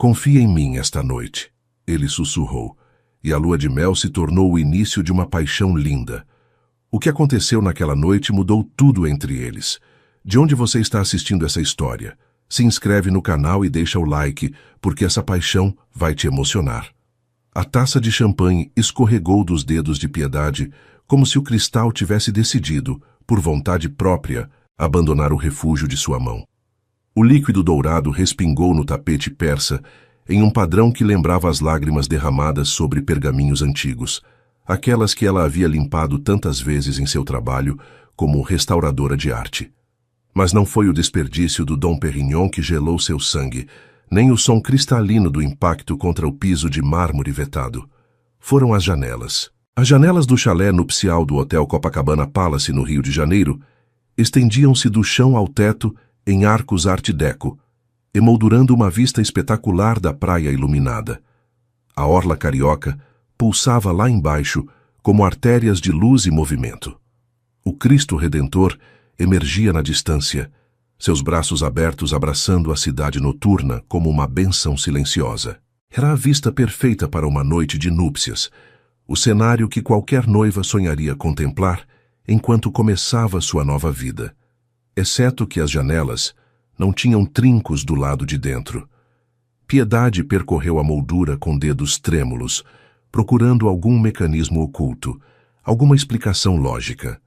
Confia em mim esta noite, ele sussurrou, e a lua de mel se tornou o início de uma paixão linda. O que aconteceu naquela noite mudou tudo entre eles. De onde você está assistindo essa história? Se inscreve no canal e deixa o like, porque essa paixão vai te emocionar. A taça de champanhe escorregou dos dedos de Piedade, como se o cristal tivesse decidido, por vontade própria, abandonar o refúgio de sua mão. O líquido dourado respingou no tapete persa, em um padrão que lembrava as lágrimas derramadas sobre pergaminhos antigos, aquelas que ela havia limpado tantas vezes em seu trabalho como restauradora de arte. Mas não foi o desperdício do Dom Perignon que gelou seu sangue, nem o som cristalino do impacto contra o piso de mármore vetado. Foram as janelas. As janelas do chalé nupcial do Hotel Copacabana Palace, no Rio de Janeiro, estendiam-se do chão ao teto em arcos art déco, emoldurando uma vista espetacular da praia iluminada. A orla carioca pulsava lá embaixo como artérias de luz e movimento. O Cristo Redentor emergia na distância, seus braços abertos abraçando a cidade noturna como uma bênção silenciosa. Era a vista perfeita para uma noite de núpcias, o cenário que qualquer noiva sonharia contemplar enquanto começava sua nova vida. Exceto que as janelas não tinham trincos do lado de dentro. Piedade percorreu a moldura com dedos trêmulos, procurando algum mecanismo oculto, alguma explicação lógica.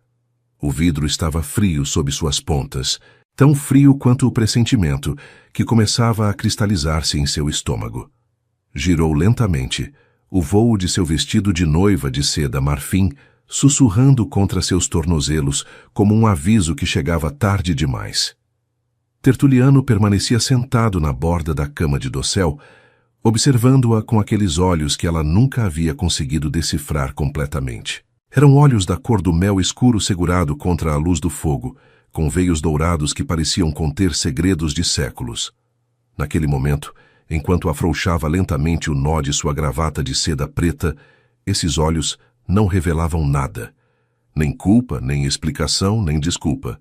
O vidro estava frio sob suas pontas, tão frio quanto o pressentimento, que começava a cristalizar-se em seu estômago. Girou lentamente, o vôo de seu vestido de noiva de seda marfim, sussurrando contra seus tornozelos como um aviso que chegava tarde demais. Tertuliano permanecia sentado na borda da cama de dossel, observando-a com aqueles olhos que ela nunca havia conseguido decifrar completamente. Eram olhos da cor do mel escuro segurado contra a luz do fogo, com veios dourados que pareciam conter segredos de séculos. Naquele momento, enquanto afrouxava lentamente o nó de sua gravata de seda preta, esses olhos não revelavam nada. Nem culpa, nem explicação, nem desculpa.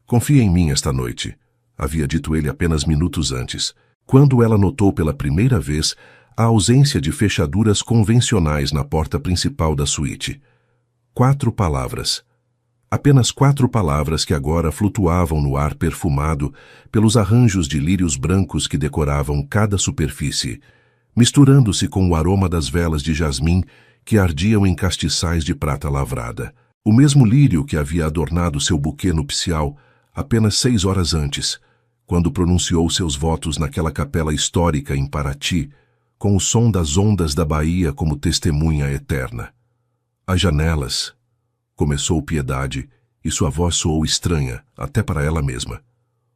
Confia em mim esta noite, havia dito ele apenas minutos antes, quando ela notou pela primeira vez a ausência de fechaduras convencionais na porta principal da suíte. 4 palavras. Apenas 4 palavras que agora flutuavam no ar perfumado pelos arranjos de lírios brancos que decoravam cada superfície, misturando-se com o aroma das velas de jasmim que ardiam em castiçais de prata lavrada. O mesmo lírio que havia adornado seu buquê nupcial apenas 6 horas antes, quando pronunciou seus votos naquela capela histórica em Paraty, com o som das ondas da Bahia como testemunha eterna. As janelas, começou Piedade, e sua voz soou estranha, até para ela mesma.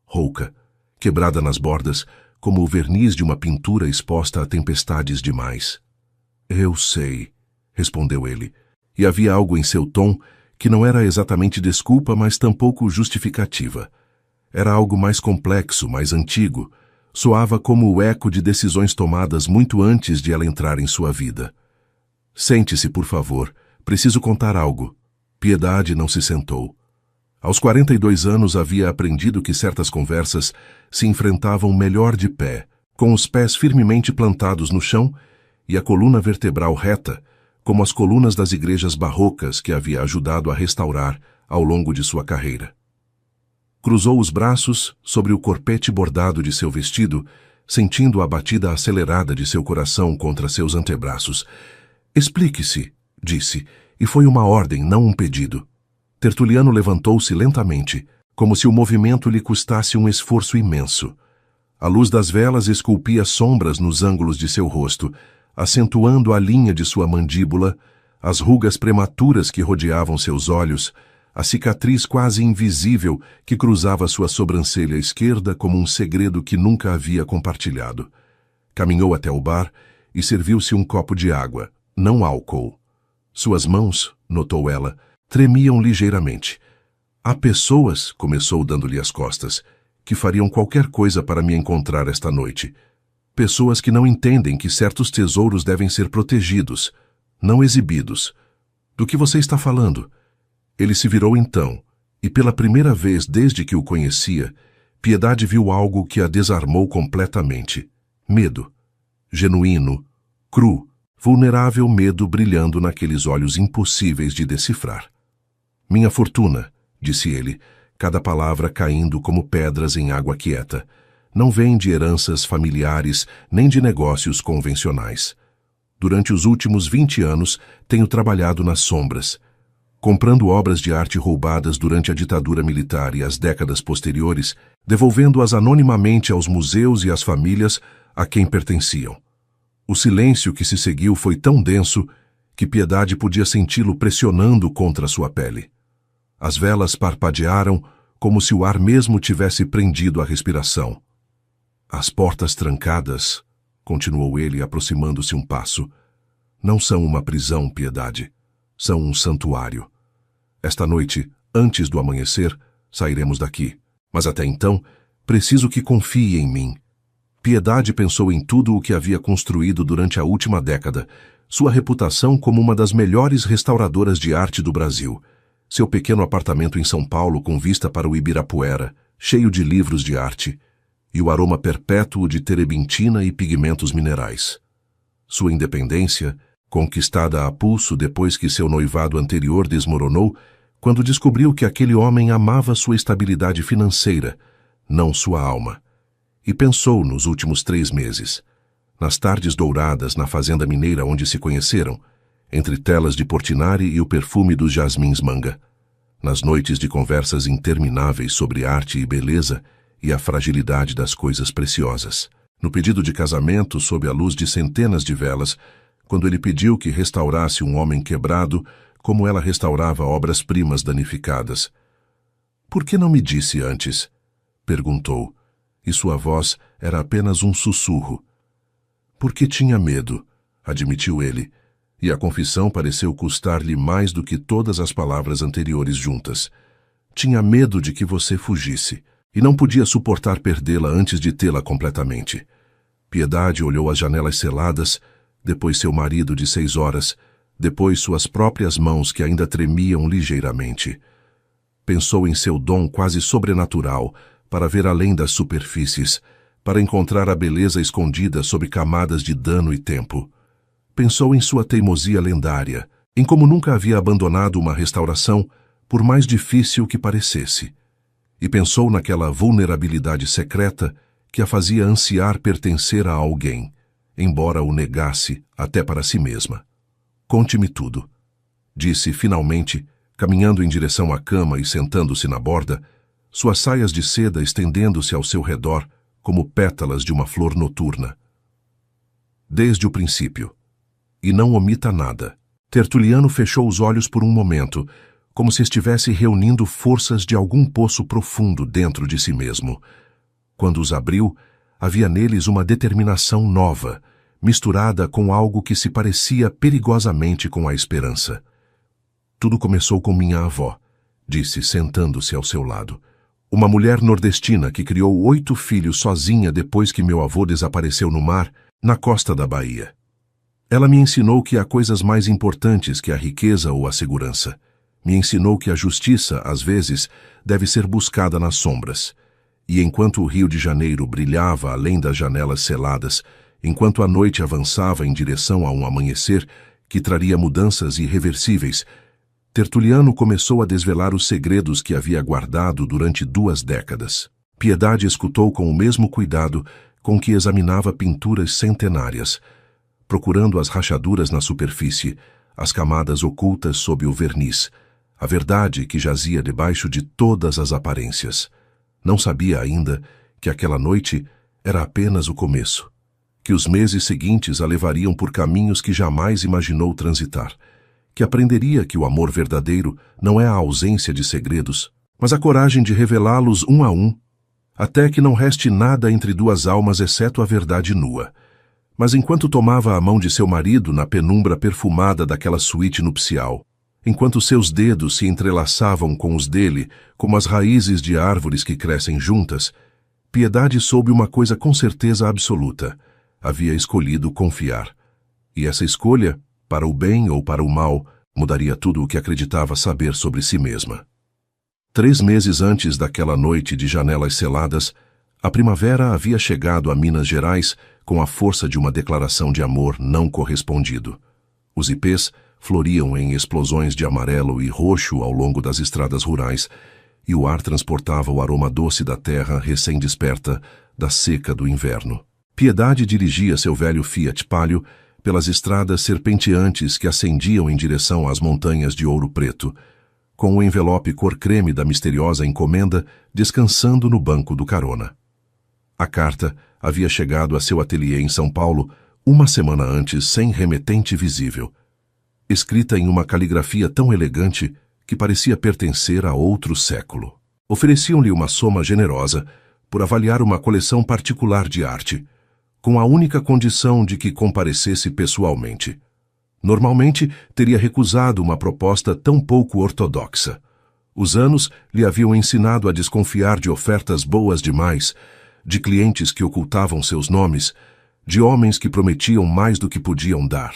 Rouca, quebrada nas bordas, como o verniz de uma pintura exposta a tempestades demais. Eu sei, respondeu ele, e havia algo em seu tom que não era exatamente desculpa, mas tampouco justificativa. Era algo mais complexo, mais antigo. Soava como o eco de decisões tomadas muito antes de ela entrar em sua vida. Sente-se, por favor. Preciso contar algo. Piedade não se sentou. Aos 42 anos havia aprendido que certas conversas se enfrentavam melhor de pé, com os pés firmemente plantados no chão e a coluna vertebral reta, como as colunas das igrejas barrocas que havia ajudado a restaurar ao longo de sua carreira. Cruzou os braços sobre o corpete bordado de seu vestido, sentindo a batida acelerada de seu coração contra seus antebraços. Explique-se, disse, e foi uma ordem, não um pedido. Tertuliano levantou-se lentamente, como se o movimento lhe custasse um esforço imenso. A luz das velas esculpia sombras nos ângulos de seu rosto, acentuando a linha de sua mandíbula, as rugas prematuras que rodeavam seus olhos, a cicatriz quase invisível que cruzava sua sobrancelha esquerda como um segredo que nunca havia compartilhado. Caminhou até o bar e serviu-se um copo de água, não álcool. Suas mãos, notou ela, tremiam ligeiramente. Há pessoas, começou dando-lhe as costas, que fariam qualquer coisa para me encontrar esta noite. Pessoas que não entendem que certos tesouros devem ser protegidos, não exibidos. Do que você está falando? Ele se virou então, e pela primeira vez desde que o conhecia, Piedade viu algo que a desarmou completamente. Medo. Genuíno, cru, vulnerável medo brilhando naqueles olhos impossíveis de decifrar. Minha fortuna, disse ele, cada palavra caindo como pedras em água quieta, não vem de heranças familiares nem de negócios convencionais. Durante os últimos 20 anos, tenho trabalhado nas sombras, comprando obras de arte roubadas durante a ditadura militar e as décadas posteriores, devolvendo-as anonimamente aos museus e às famílias a quem pertenciam. O silêncio que se seguiu foi tão denso que Piedade podia senti-lo pressionando contra sua pele. As velas parpadearam como se o ar mesmo tivesse prendido a respiração. As portas trancadas, continuou ele aproximando-se um passo, não são uma prisão, Piedade. São um santuário. Esta noite, antes do amanhecer, sairemos daqui. Mas até então, preciso que confie em mim. Piedade pensou em tudo o que havia construído durante a última década, sua reputação como uma das melhores restauradoras de arte do Brasil, seu pequeno apartamento em São Paulo com vista para o Ibirapuera, cheio de livros de arte, e o aroma perpétuo de terebintina e pigmentos minerais. Sua independência, conquistada a pulso depois que seu noivado anterior desmoronou, quando descobriu que aquele homem amava sua estabilidade financeira, não sua alma. E pensou nos últimos 3 meses, nas tardes douradas na fazenda mineira onde se conheceram, entre telas de Portinari e o perfume dos jasmins manga, nas noites de conversas intermináveis sobre arte e beleza e a fragilidade das coisas preciosas, no pedido de casamento sob a luz de centenas de velas, quando ele pediu que restaurasse um homem quebrado como ela restaurava obras-primas danificadas. «Por que não me disse antes?» perguntou, e sua voz era apenas um sussurro. «Porque tinha medo», admitiu ele, e a confissão pareceu custar-lhe mais do que todas as palavras anteriores juntas. «Tinha medo de que você fugisse, e não podia suportar perdê-la antes de tê-la completamente». Piedade olhou as janelas seladas, depois seu marido de 6 horas, depois suas próprias mãos que ainda tremiam ligeiramente. Pensou em seu dom quase sobrenatural para ver além das superfícies, para encontrar a beleza escondida sob camadas de dano e tempo. Pensou em sua teimosia lendária, em como nunca havia abandonado uma restauração, por mais difícil que parecesse. E pensou naquela vulnerabilidade secreta que a fazia ansiar pertencer a alguém, embora o negasse até para si mesma. «Conte-me tudo», disse finalmente, caminhando em direção à cama e sentando-se na borda, suas saias de seda estendendo-se ao seu redor como pétalas de uma flor noturna. «Desde o princípio. E não omita nada». Tertuliano fechou os olhos por um momento, como se estivesse reunindo forças de algum poço profundo dentro de si mesmo. Quando os abriu, havia neles uma determinação nova, misturada com algo que se parecia perigosamente com a esperança. «Tudo começou com minha avó», disse, sentando-se ao seu lado. «Uma mulher nordestina que criou 8 filhos sozinha depois que meu avô desapareceu no mar, na costa da Bahia. Ela me ensinou que há coisas mais importantes que a riqueza ou a segurança. Me ensinou que a justiça, às vezes, deve ser buscada nas sombras. E enquanto o Rio de Janeiro brilhava além das janelas seladas, enquanto a noite avançava em direção a um amanhecer que traria mudanças irreversíveis, Tertuliano começou a desvelar os segredos que havia guardado durante 2 décadas. Piedade escutou com o mesmo cuidado com que examinava pinturas centenárias, procurando as rachaduras na superfície, as camadas ocultas sob o verniz, a verdade que jazia debaixo de todas as aparências. Não sabia ainda que aquela noite era apenas o começo, que os meses seguintes a levariam por caminhos que jamais imaginou transitar, que aprenderia que o amor verdadeiro não é a ausência de segredos, mas a coragem de revelá-los um a um, até que não reste nada entre 2 almas exceto a verdade nua. Mas enquanto tomava a mão de seu marido na penumbra perfumada daquela suíte nupcial, enquanto seus dedos se entrelaçavam com os dele como as raízes de árvores que crescem juntas, Piedade soube uma coisa com certeza absoluta: havia escolhido confiar. E essa escolha, para o bem ou para o mal, mudaria tudo o que acreditava saber sobre si mesma. 3 meses antes daquela noite de janelas seladas, A primavera havia chegado a Minas Gerais com a força de uma declaração de amor não correspondido. Os ipês floriam em explosões de amarelo e roxo ao longo das estradas rurais, e o ar transportava o aroma doce da terra recém-desperta da seca do inverno. Piedade dirigia seu velho Fiat Palio pelas estradas serpenteantes que ascendiam em direção às montanhas de Ouro Preto, com o envelope cor creme da misteriosa encomenda descansando no banco do carona. A carta havia chegado a seu ateliê em São Paulo uma semana antes, sem remetente visível, escrita em uma caligrafia tão elegante que parecia pertencer a outro século. Ofereciam-lhe uma soma generosa por avaliar uma coleção particular de arte, com a única condição de que comparecesse pessoalmente. Normalmente, teria recusado uma proposta tão pouco ortodoxa. Os anos lhe haviam ensinado a desconfiar de ofertas boas demais, de clientes que ocultavam seus nomes, de homens que prometiam mais do que podiam dar.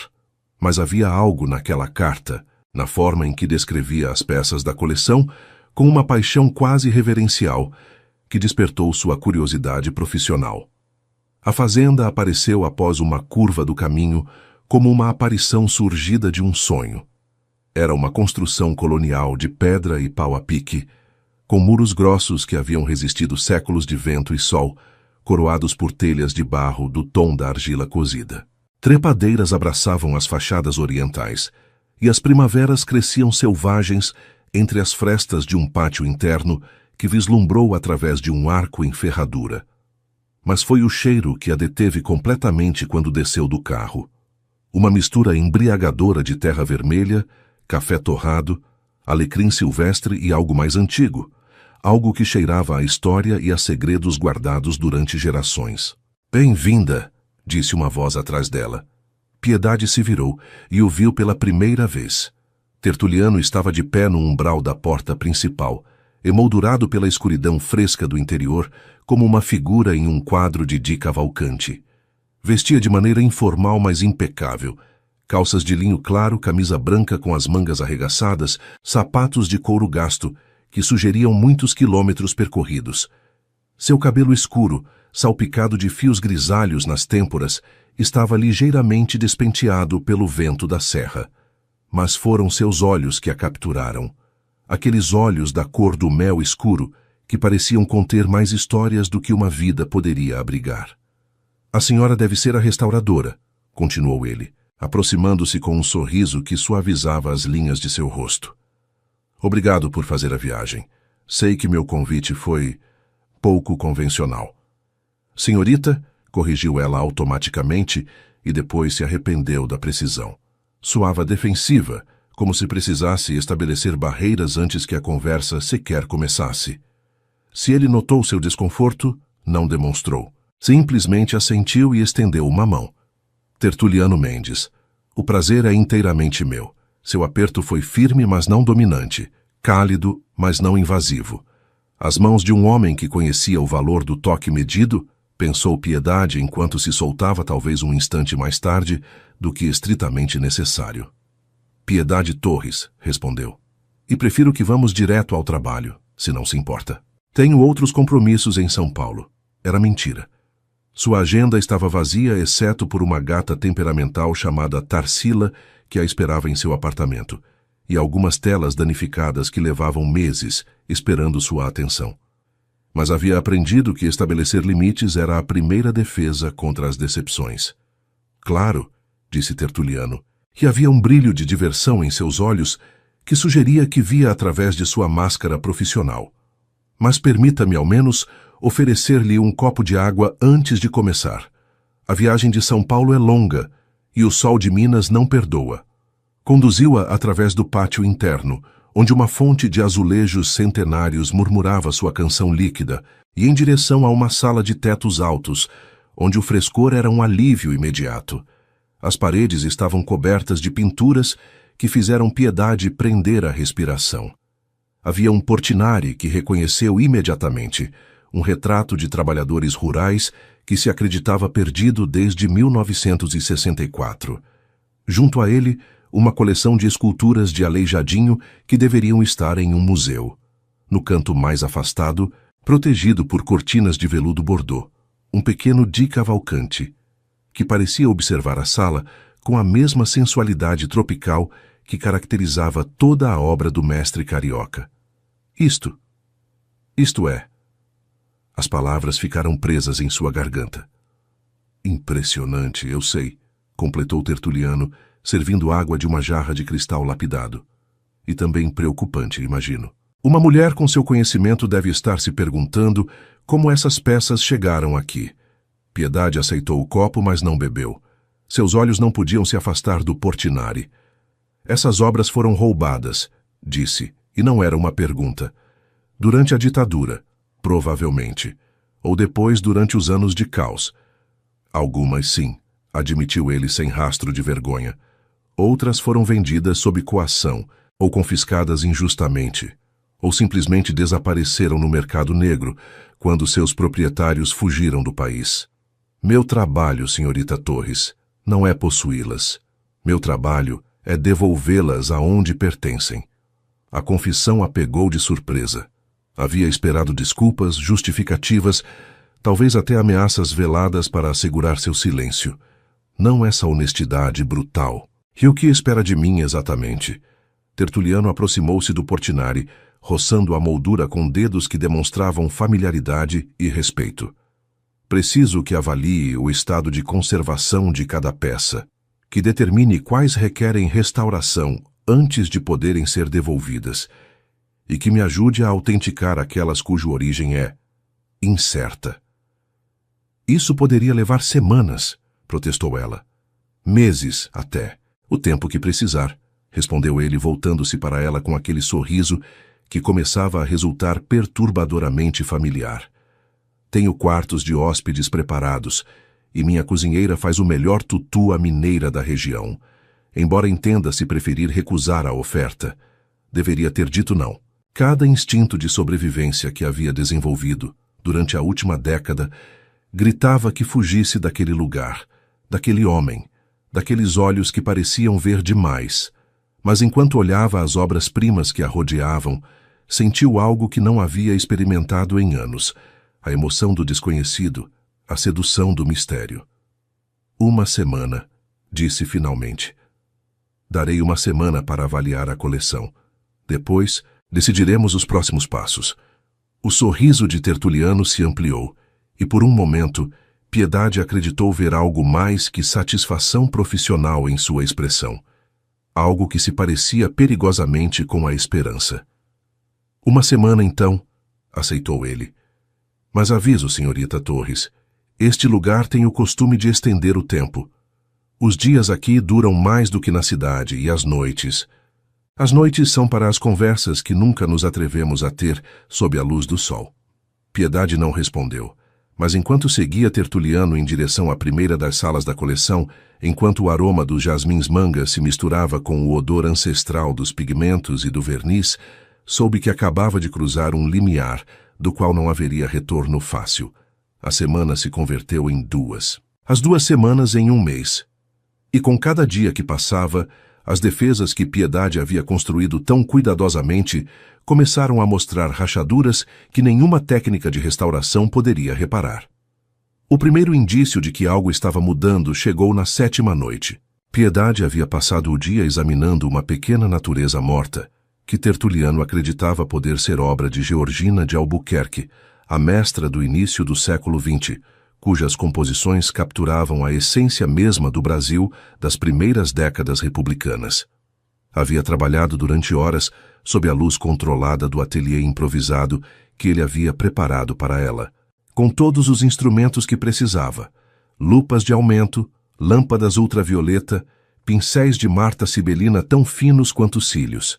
Mas havia algo naquela carta, na forma em que descrevia as peças da coleção, com uma paixão quase reverencial, que despertou sua curiosidade profissional. A fazenda apareceu após uma curva do caminho, como uma aparição surgida de um sonho. Era uma construção colonial de pedra e pau a pique, com muros grossos que haviam resistido séculos de vento e sol, coroados por telhas de barro do tom da argila cozida. Trepadeiras abraçavam as fachadas orientais, e as primaveras cresciam selvagens entre as frestas de um pátio interno que vislumbrou através de um arco em ferradura. Mas foi o cheiro que a deteve completamente quando desceu do carro. Uma mistura embriagadora de terra vermelha, café torrado, alecrim silvestre e algo mais antigo, algo que cheirava a história e a segredos guardados durante gerações. "Bem-vinda", disse uma voz atrás dela. Piedade se virou e o viu pela primeira vez. Tertuliano estava de pé no umbral da porta principal, emoldurado pela escuridão fresca do interior, como uma figura em um quadro de Di Cavalcanti. Vestia de maneira informal, mas impecável. Calças de linho claro, camisa branca com as mangas arregaçadas, sapatos de couro gasto, que sugeriam muitos quilômetros percorridos. Seu cabelo escuro, salpicado de fios grisalhos nas têmporas, estava ligeiramente despenteado pelo vento da serra. Mas foram seus olhos que a capturaram. Aqueles olhos da cor do mel escuro, que pareciam conter mais histórias do que uma vida poderia abrigar. "A senhora deve ser a restauradora", continuou ele, aproximando-se com um sorriso que suavizava as linhas de seu rosto. "Obrigado por fazer a viagem. Sei que meu convite foi pouco convencional." "Senhorita", corrigiu ela automaticamente e depois se arrependeu da precisão. Soava defensiva, como se precisasse estabelecer barreiras antes que a conversa sequer começasse. Se ele notou seu desconforto, não demonstrou. Simplesmente assentiu e estendeu uma mão. "Tertuliano Mendes, o prazer é inteiramente meu." Seu aperto foi firme, mas não dominante, cálido, mas não invasivo. As mãos de um homem que conhecia o valor do toque medido, pensou Piedade enquanto se soltava talvez um instante mais tarde do que estritamente necessário. "Piedade Torres", respondeu. "E prefiro que vamos direto ao trabalho, se não se importa. Tenho outros compromissos em São Paulo." Era mentira. Sua agenda estava vazia, exceto por uma gata temperamental chamada Tarsila, que a esperava em seu apartamento, e algumas telas danificadas que levavam meses esperando sua atenção. Mas havia aprendido que estabelecer limites era a primeira defesa contra as decepções. "Claro", disse Tertuliano, e havia um brilho de diversão em seus olhos que sugeria que via através de sua máscara profissional. "Mas permita-me, ao menos, oferecer-lhe um copo de água antes de começar. A viagem de São Paulo é longa e o sol de Minas não perdoa." Conduziu-a através do pátio interno, onde uma fonte de azulejos centenários murmurava sua canção líquida, e em direção a uma sala de tetos altos, onde o frescor era um alívio imediato. As paredes estavam cobertas de pinturas que fizeram Piedade prender a respiração. Havia um Portinari que reconheceu imediatamente, um retrato de trabalhadores rurais que se acreditava perdido desde 1964. Junto a ele, uma coleção de esculturas de Aleijadinho que deveriam estar em um museu. No canto mais afastado, protegido por cortinas de veludo bordô, um pequeno Di Cavalcanti, que parecia observar a sala com a mesma sensualidade tropical que caracterizava toda a obra do mestre carioca. Isto é... As palavras ficaram presas em sua garganta. Impressionante, eu sei, completou Tertuliano, servindo água de uma jarra de cristal lapidado. E também preocupante, imagino. Uma mulher com seu conhecimento deve estar se perguntando como essas peças chegaram aqui. Piedade aceitou o copo, mas não bebeu. Seus olhos não podiam se afastar do Portinari. Essas obras foram roubadas, disse, e não era uma pergunta. Durante a ditadura, provavelmente. Ou depois, durante os anos de caos. Algumas, sim, admitiu ele sem rastro de vergonha. Outras foram vendidas sob coação, ou confiscadas injustamente, ou simplesmente desapareceram no mercado negro, quando seus proprietários fugiram do país. Meu trabalho, senhorita Torres, não é possuí-las. Meu trabalho é devolvê-las aonde pertencem. A confissão a pegou de surpresa. Havia esperado desculpas, justificativas, talvez até ameaças veladas para assegurar seu silêncio. Não essa honestidade brutal. E o que espera de mim exatamente? Tertuliano aproximou-se do Portinari, roçando a moldura com dedos que demonstravam familiaridade e respeito. Preciso que avalie o estado de conservação de cada peça, que determine quais requerem restauração antes de poderem ser devolvidas, e que me ajude a autenticar aquelas cuja origem é incerta. Isso poderia levar semanas, protestou ela. Meses, até. O tempo que precisar, respondeu ele, voltando-se para ela com aquele sorriso que começava a resultar perturbadoramente familiar. Tenho quartos de hóspedes preparados, e minha cozinheira faz o melhor tutu à mineira da região. Embora entenda se preferir recusar a oferta, deveria ter dito não. Cada instinto de sobrevivência que havia desenvolvido durante a última década gritava que fugisse daquele lugar, daquele homem, daqueles olhos que pareciam ver demais. Mas enquanto olhava as obras-primas que a rodeavam, sentiu algo que não havia experimentado em anos, a emoção do desconhecido, a sedução do mistério. Uma semana, disse finalmente. Darei uma semana para avaliar a coleção. Depois, decidiremos os próximos passos. O sorriso de Tertuliano se ampliou, e por um momento, Piedade acreditou ver algo mais que satisfação profissional em sua expressão. Algo que se parecia perigosamente com a esperança. Uma semana, então, aceitou ele. Mas aviso, senhorita Torres, este lugar tem o costume de estender o tempo. Os dias aqui duram mais do que na cidade, e as noites... As noites são para as conversas que nunca nos atrevemos a ter sob a luz do sol. Piedade não respondeu, mas enquanto seguia Tertuliano em direção à primeira das salas da coleção, enquanto o aroma dos jasmins manga se misturava com o odor ancestral dos pigmentos e do verniz, soube que acabava de cruzar um limiar, do qual não haveria retorno fácil. A semana se converteu em 2. As 2 semanas em 1 mês. E com cada dia que passava, as defesas que Piedade havia construído tão cuidadosamente começaram a mostrar rachaduras que nenhuma técnica de restauração poderia reparar. O primeiro indício de que algo estava mudando chegou na 7ª noite. Piedade havia passado o dia examinando uma pequena natureza morta, que Tertuliano acreditava poder ser obra de Georgina de Albuquerque, a mestra do início do século XX, cujas composições capturavam a essência mesma do Brasil das primeiras décadas republicanas. Havia trabalhado durante horas sob a luz controlada do ateliê improvisado que ele havia preparado para ela, com todos os instrumentos que precisava, lupas de aumento, lâmpadas ultravioleta, pincéis de Marta Sibelina tão finos quanto cílios.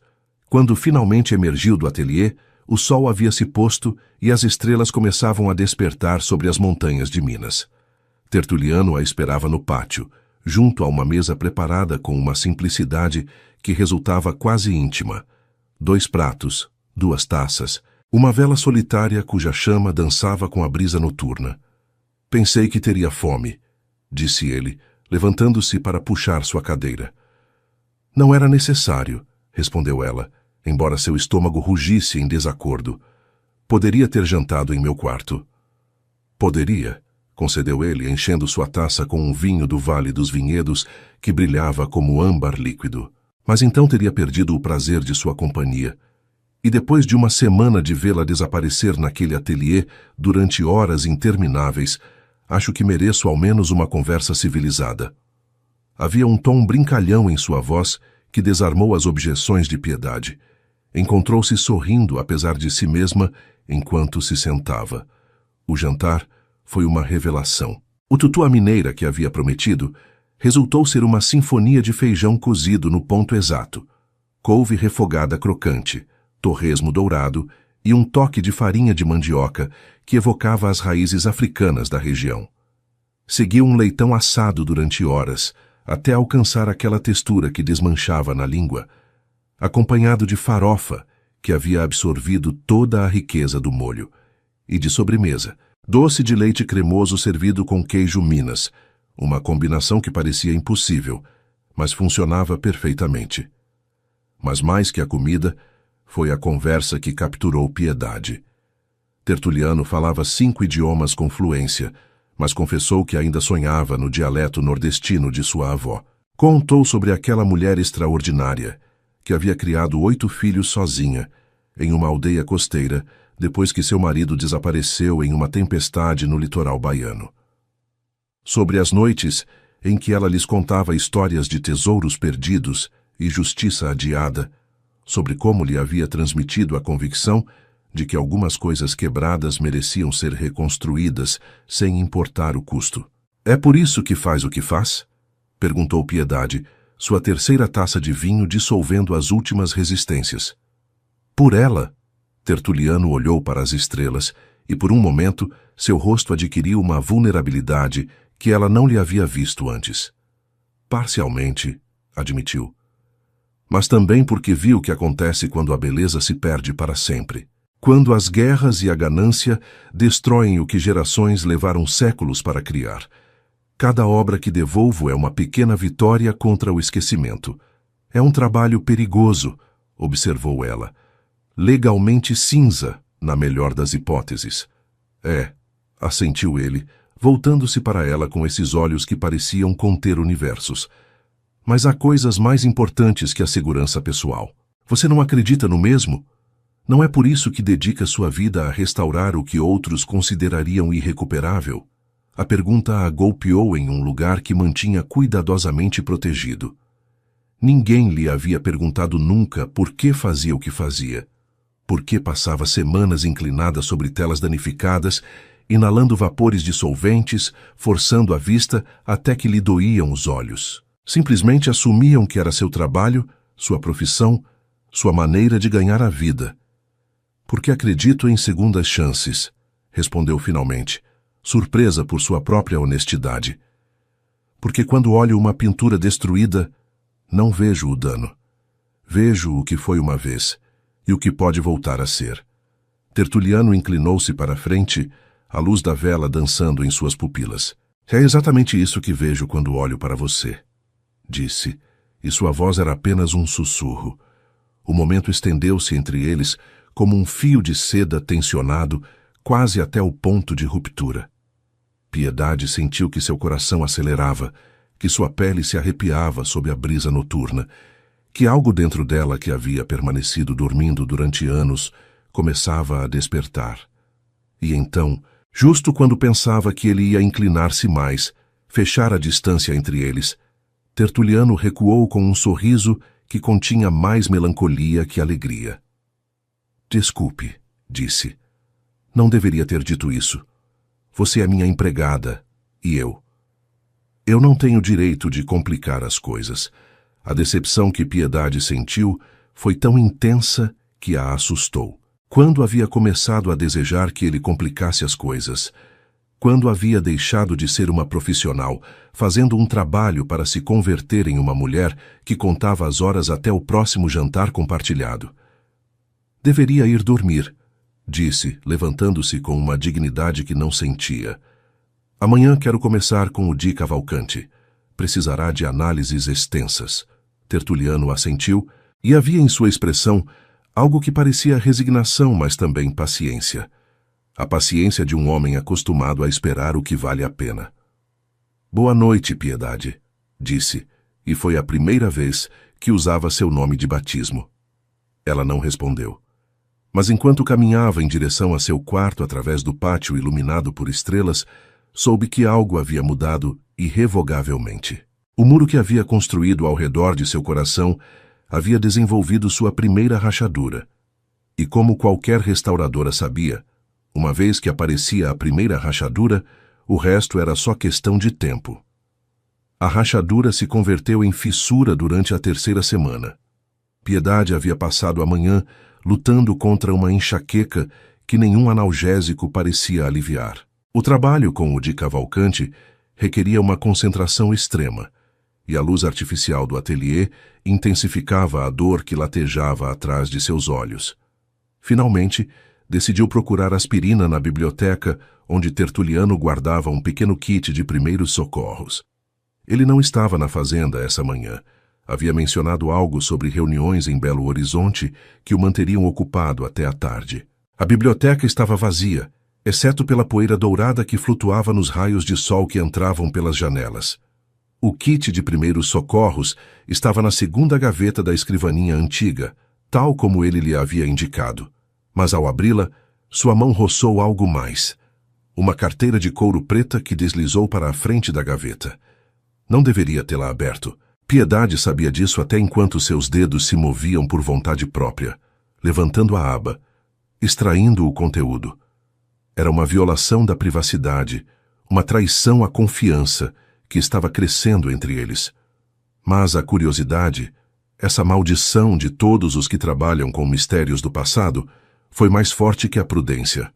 Quando finalmente emergiu do ateliê, o sol havia se posto e as estrelas começavam a despertar sobre as montanhas de Minas. Tertuliano a esperava no pátio, junto a uma mesa preparada com uma simplicidade que resultava quase íntima. 2 pratos, 2 taças, uma vela solitária cuja chama dançava com a brisa noturna. Pensei que teria fome, disse ele, levantando-se para puxar sua cadeira. Não era necessário, respondeu ela, embora seu estômago rugisse em desacordo. Poderia ter jantado em meu quarto. Poderia, concedeu ele, enchendo sua taça com um vinho do Vale dos Vinhedos que brilhava como âmbar líquido. Mas então teria perdido o prazer de sua companhia. E depois de uma semana de vê-la desaparecer naquele ateliê durante horas intermináveis, acho que mereço ao menos uma conversa civilizada. Havia um tom brincalhão em sua voz que desarmou as objeções de Piedade. Encontrou-se sorrindo, apesar de si mesma, enquanto se sentava. O jantar foi uma revelação. O tutu à mineira que havia prometido resultou ser uma sinfonia de feijão cozido no ponto exato, couve refogada crocante, torresmo dourado e um toque de farinha de mandioca que evocava as raízes africanas da região. Seguiu um leitão assado durante horas, até alcançar aquela textura que desmanchava na língua, acompanhado de farofa, que havia absorvido toda a riqueza do molho, e de sobremesa, doce de leite cremoso servido com queijo Minas, uma combinação que parecia impossível, mas funcionava perfeitamente. Mas mais que a comida, foi a conversa que capturou Piedade. Tertuliano falava 5 idiomas com fluência, mas confessou que ainda sonhava no dialeto nordestino de sua avó. Contou sobre aquela mulher extraordinária, que havia criado 8 filhos sozinha, em uma aldeia costeira, depois que seu marido desapareceu em uma tempestade no litoral baiano. Sobre as noites em que ela lhes contava histórias de tesouros perdidos e justiça adiada, sobre como lhe havia transmitido a convicção de que algumas coisas quebradas mereciam ser reconstruídas sem importar o custo. É por isso que faz o que faz? Perguntou Piedade, sua terceira taça de vinho dissolvendo as últimas resistências. Por ela? Tertuliano olhou para as estrelas e por um momento seu rosto adquiriu uma vulnerabilidade que ela não lhe havia visto antes. Parcialmente, admitiu. Mas também porque viu o que acontece quando a beleza se perde para sempre. Quando as guerras e a ganância destroem o que gerações levaram séculos para criar. Cada obra que devolvo é uma pequena vitória contra o esquecimento. É um trabalho perigoso, observou ela. Legalmente cinza, na melhor das hipóteses. É, assentiu ele, voltando-se para ela com esses olhos que pareciam conter universos. Mas há coisas mais importantes que a segurança pessoal. Você não acredita no mesmo? Não é por isso que dedica sua vida a restaurar o que outros considerariam irrecuperável? A pergunta a golpeou em um lugar que mantinha cuidadosamente protegido. Ninguém lhe havia perguntado nunca por que fazia o que fazia. Por que passava semanas inclinada sobre telas danificadas, inalando vapores dissolventes, forçando a vista até que lhe doíam os olhos. Simplesmente assumiam que era seu trabalho, sua profissão, sua maneira de ganhar a vida. Porque acredito em segundas chances, respondeu finalmente, surpresa por sua própria honestidade. Porque quando olho uma pintura destruída, não vejo o dano. Vejo o que foi uma vez e o que pode voltar a ser. Tertuliano inclinou-se para a frente, a luz da vela dançando em suas pupilas. É exatamente isso que vejo quando olho para você, disse, e sua voz era apenas um sussurro. O momento estendeu-se entre eles como um fio de seda tensionado, quase até o ponto de ruptura. Piedade sentiu que seu coração acelerava, que sua pele se arrepiava sob a brisa noturna, que algo dentro dela que havia permanecido dormindo durante anos começava a despertar. E então, justo quando pensava que ele ia inclinar-se mais, fechar a distância entre eles, Tertuliano recuou com um sorriso que continha mais melancolia que alegria. Desculpe, disse. Não deveria ter dito isso. Você é minha empregada, e eu. Eu não tenho direito de complicar as coisas. A decepção que Piedade sentiu foi tão intensa que a assustou. Quando havia começado a desejar que ele complicasse as coisas? Quando havia deixado de ser uma profissional, fazendo um trabalho para se converter em uma mulher que contava as horas até o próximo jantar compartilhado? Deveria ir dormir, disse, levantando-se com uma dignidade que não sentia. Amanhã quero começar com o Di Cavalcanti. Precisará de análises extensas. Tertuliano assentiu, e havia em sua expressão Algo que parecia resignação, mas também paciência. A paciência de um homem acostumado a esperar o que vale a pena. Boa noite, Piedade, disse, e foi a primeira vez que usava seu nome de batismo. Ela não respondeu. Mas enquanto caminhava em direção a seu quarto através do pátio iluminado por estrelas, soube que algo havia mudado irrevogavelmente. O muro que havia construído ao redor de seu coração havia desenvolvido sua primeira rachadura. E como qualquer restauradora sabia, uma vez que aparecia a primeira rachadura, o resto era só questão de tempo. A rachadura se converteu em fissura durante a terceira semana. Piedade havia passado a manhã lutando contra uma enxaqueca que nenhum analgésico parecia aliviar. O trabalho com o de Cavalcante requeria uma concentração extrema, e a luz artificial do ateliê intensificava a dor que latejava atrás de seus olhos. Finalmente, decidiu procurar aspirina na biblioteca, onde Tertuliano guardava um pequeno kit de primeiros socorros. Ele não estava na fazenda essa manhã. Havia mencionado algo sobre reuniões em Belo Horizonte que o manteriam ocupado até a tarde. A biblioteca estava vazia, exceto pela poeira dourada que flutuava nos raios de sol que entravam pelas janelas. O kit de primeiros socorros estava na segunda gaveta da escrivaninha antiga, tal como ele lhe havia indicado. Mas ao abri-la, sua mão roçou algo mais. Uma carteira de couro preta que deslizou para a frente da gaveta. Não deveria tê-la aberto. Piedade sabia disso até enquanto seus dedos se moviam por vontade própria, levantando a aba, extraindo o conteúdo. Era uma violação da privacidade, uma traição à confiança que estava crescendo entre eles. Mas a curiosidade, essa maldição de todos os que trabalham com mistérios do passado, foi mais forte que a prudência.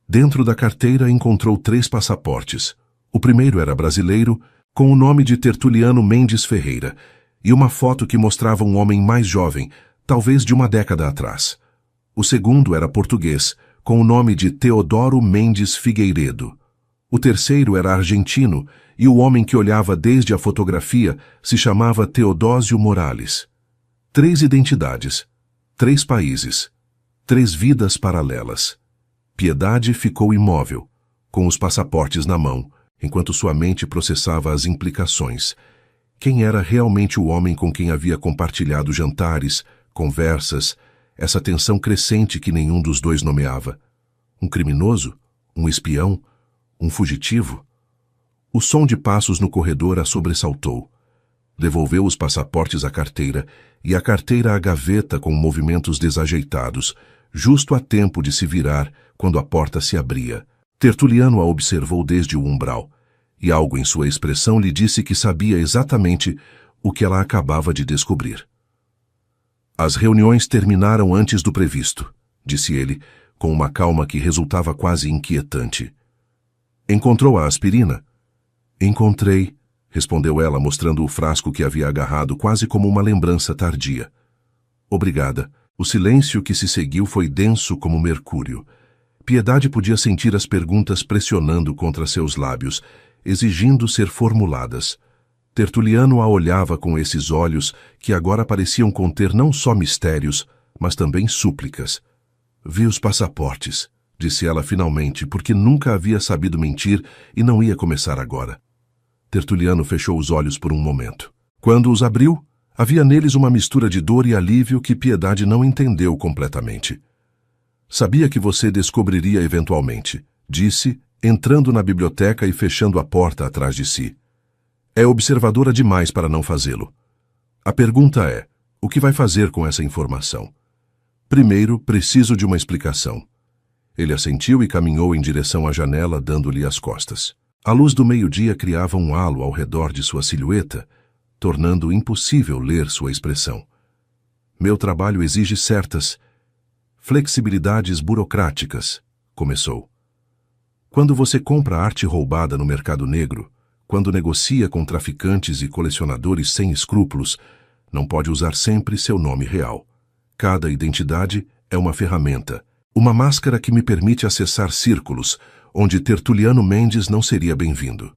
Dentro da carteira encontrou 3 passaportes. O primeiro era brasileiro, com o nome de Tertuliano Mendes Ferreira, e uma foto que mostrava um homem mais jovem, talvez de uma década atrás. O segundo era português, com o nome de Teodoro Mendes Figueiredo. O terceiro era argentino, e o homem que olhava desde a fotografia se chamava Teodósio Morales. 3 identidades, 3 países, 3 vidas paralelas. Piedade ficou imóvel, com os passaportes na mão, enquanto sua mente processava as implicações. Quem era realmente o homem com quem havia compartilhado jantares, conversas, essa tensão crescente que nenhum dos dois nomeava? Um criminoso? Um espião? Um fugitivo? O som de passos no corredor a sobressaltou. Devolveu os passaportes à carteira e a carteira à gaveta com movimentos desajeitados, justo a tempo de se virar quando a porta se abria. Tertuliano a observou desde o umbral, e algo em sua expressão lhe disse que sabia exatamente o que ela acabava de descobrir. As reuniões terminaram antes do previsto, disse ele, com uma calma que resultava quase inquietante. Encontrou a aspirina? Encontrei, respondeu ela, mostrando o frasco que havia agarrado quase como uma lembrança tardia. Obrigada. O silêncio que se seguiu foi denso como mercúrio. Piedade podia sentir as perguntas pressionando contra seus lábios, exigindo ser formuladas. Tertuliano a olhava com esses olhos que agora pareciam conter não só mistérios, mas também súplicas. Vi os passaportes, disse ela finalmente, porque nunca havia sabido mentir e não ia começar agora. Tertuliano fechou os olhos por um momento. Quando os abriu, havia neles uma mistura de dor e alívio que Piedade não entendeu completamente. Sabia que você descobriria eventualmente, disse, entrando na biblioteca e fechando a porta atrás de si. É observadora demais para não fazê-lo. A pergunta é, o que vai fazer com essa informação? Primeiro, preciso de uma explicação. Ele assentiu e caminhou em direção à janela, dando-lhe as costas. A luz do meio-dia criava um halo ao redor de sua silhueta, tornando impossível ler sua expressão. Meu trabalho exige certas flexibilidades burocráticas, começou. Quando você compra arte roubada no mercado negro, quando negocia com traficantes e colecionadores sem escrúpulos, não pode usar sempre seu nome real. Cada identidade é uma ferramenta, uma máscara que me permite acessar círculos onde Tertuliano Mendes não seria bem-vindo.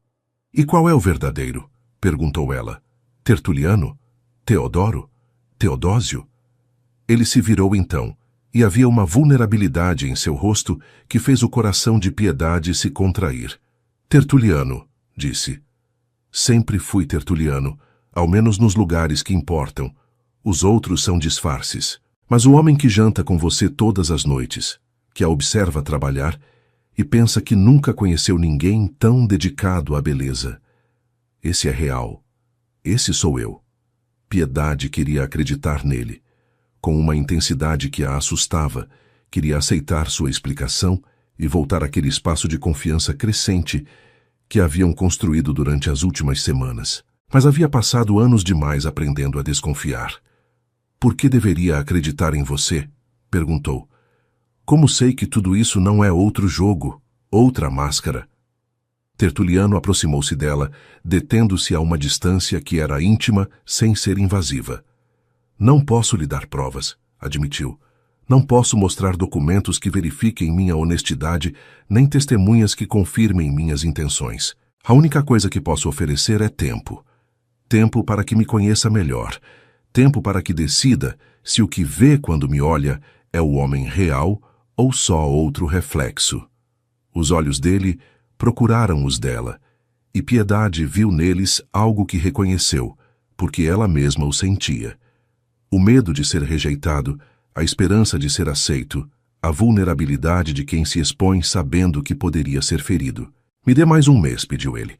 E qual é o verdadeiro? Perguntou ela. Tertuliano? Teodoro? Teodósio? Ele se virou então, e havia uma vulnerabilidade em seu rosto que fez o coração de Piedade se contrair. Tertuliano, disse. Sempre fui tertuliano, ao menos nos lugares que importam. Os outros são disfarces. Mas o homem que janta com você todas as noites, que a observa trabalhar e pensa que nunca conheceu ninguém tão dedicado à beleza. Esse é real. Esse sou eu. Piedade queria acreditar nele. Com uma intensidade que a assustava, queria aceitar sua explicação e voltar àquele espaço de confiança crescente que haviam construído durante as últimas semanas. Mas havia passado anos demais aprendendo a desconfiar. Por que deveria acreditar em você? Perguntou. Como sei que tudo isso não é outro jogo, outra máscara? Tertuliano aproximou-se dela, detendo-se a uma distância que era íntima sem ser invasiva. Não posso lhe dar provas, admitiu. Não posso mostrar documentos que verifiquem minha honestidade, nem testemunhas que confirmem minhas intenções. A única coisa que posso oferecer é tempo. Tempo para que me conheça melhor. Tempo para que decida se o que vê quando me olha é o homem real ou só outro reflexo. Os olhos dele procuraram os dela, e Piedade viu neles algo que reconheceu, porque ela mesma o sentia. O medo de ser rejeitado, a esperança de ser aceito, a vulnerabilidade de quem se expõe sabendo que poderia ser ferido. Me dê mais um mês, pediu ele.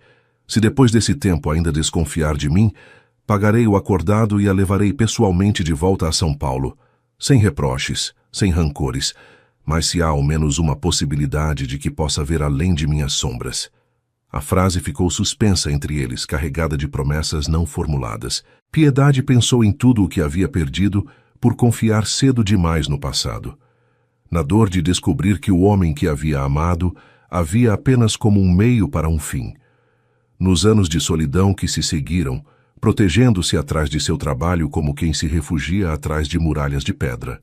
Se depois desse tempo ainda desconfiar de mim, pagarei o acordado e a levarei pessoalmente de volta a São Paulo, sem reproches, sem rancores, mas se há ao menos uma possibilidade de que possa ver além de minhas sombras. A frase ficou suspensa entre eles, carregada de promessas não formuladas. Piedade pensou em tudo o que havia perdido por confiar cedo demais no passado. Na dor de descobrir que o homem que havia amado havia apenas como um meio para um fim. Nos anos de solidão que se seguiram, protegendo-se atrás de seu trabalho como quem se refugia atrás de muralhas de pedra.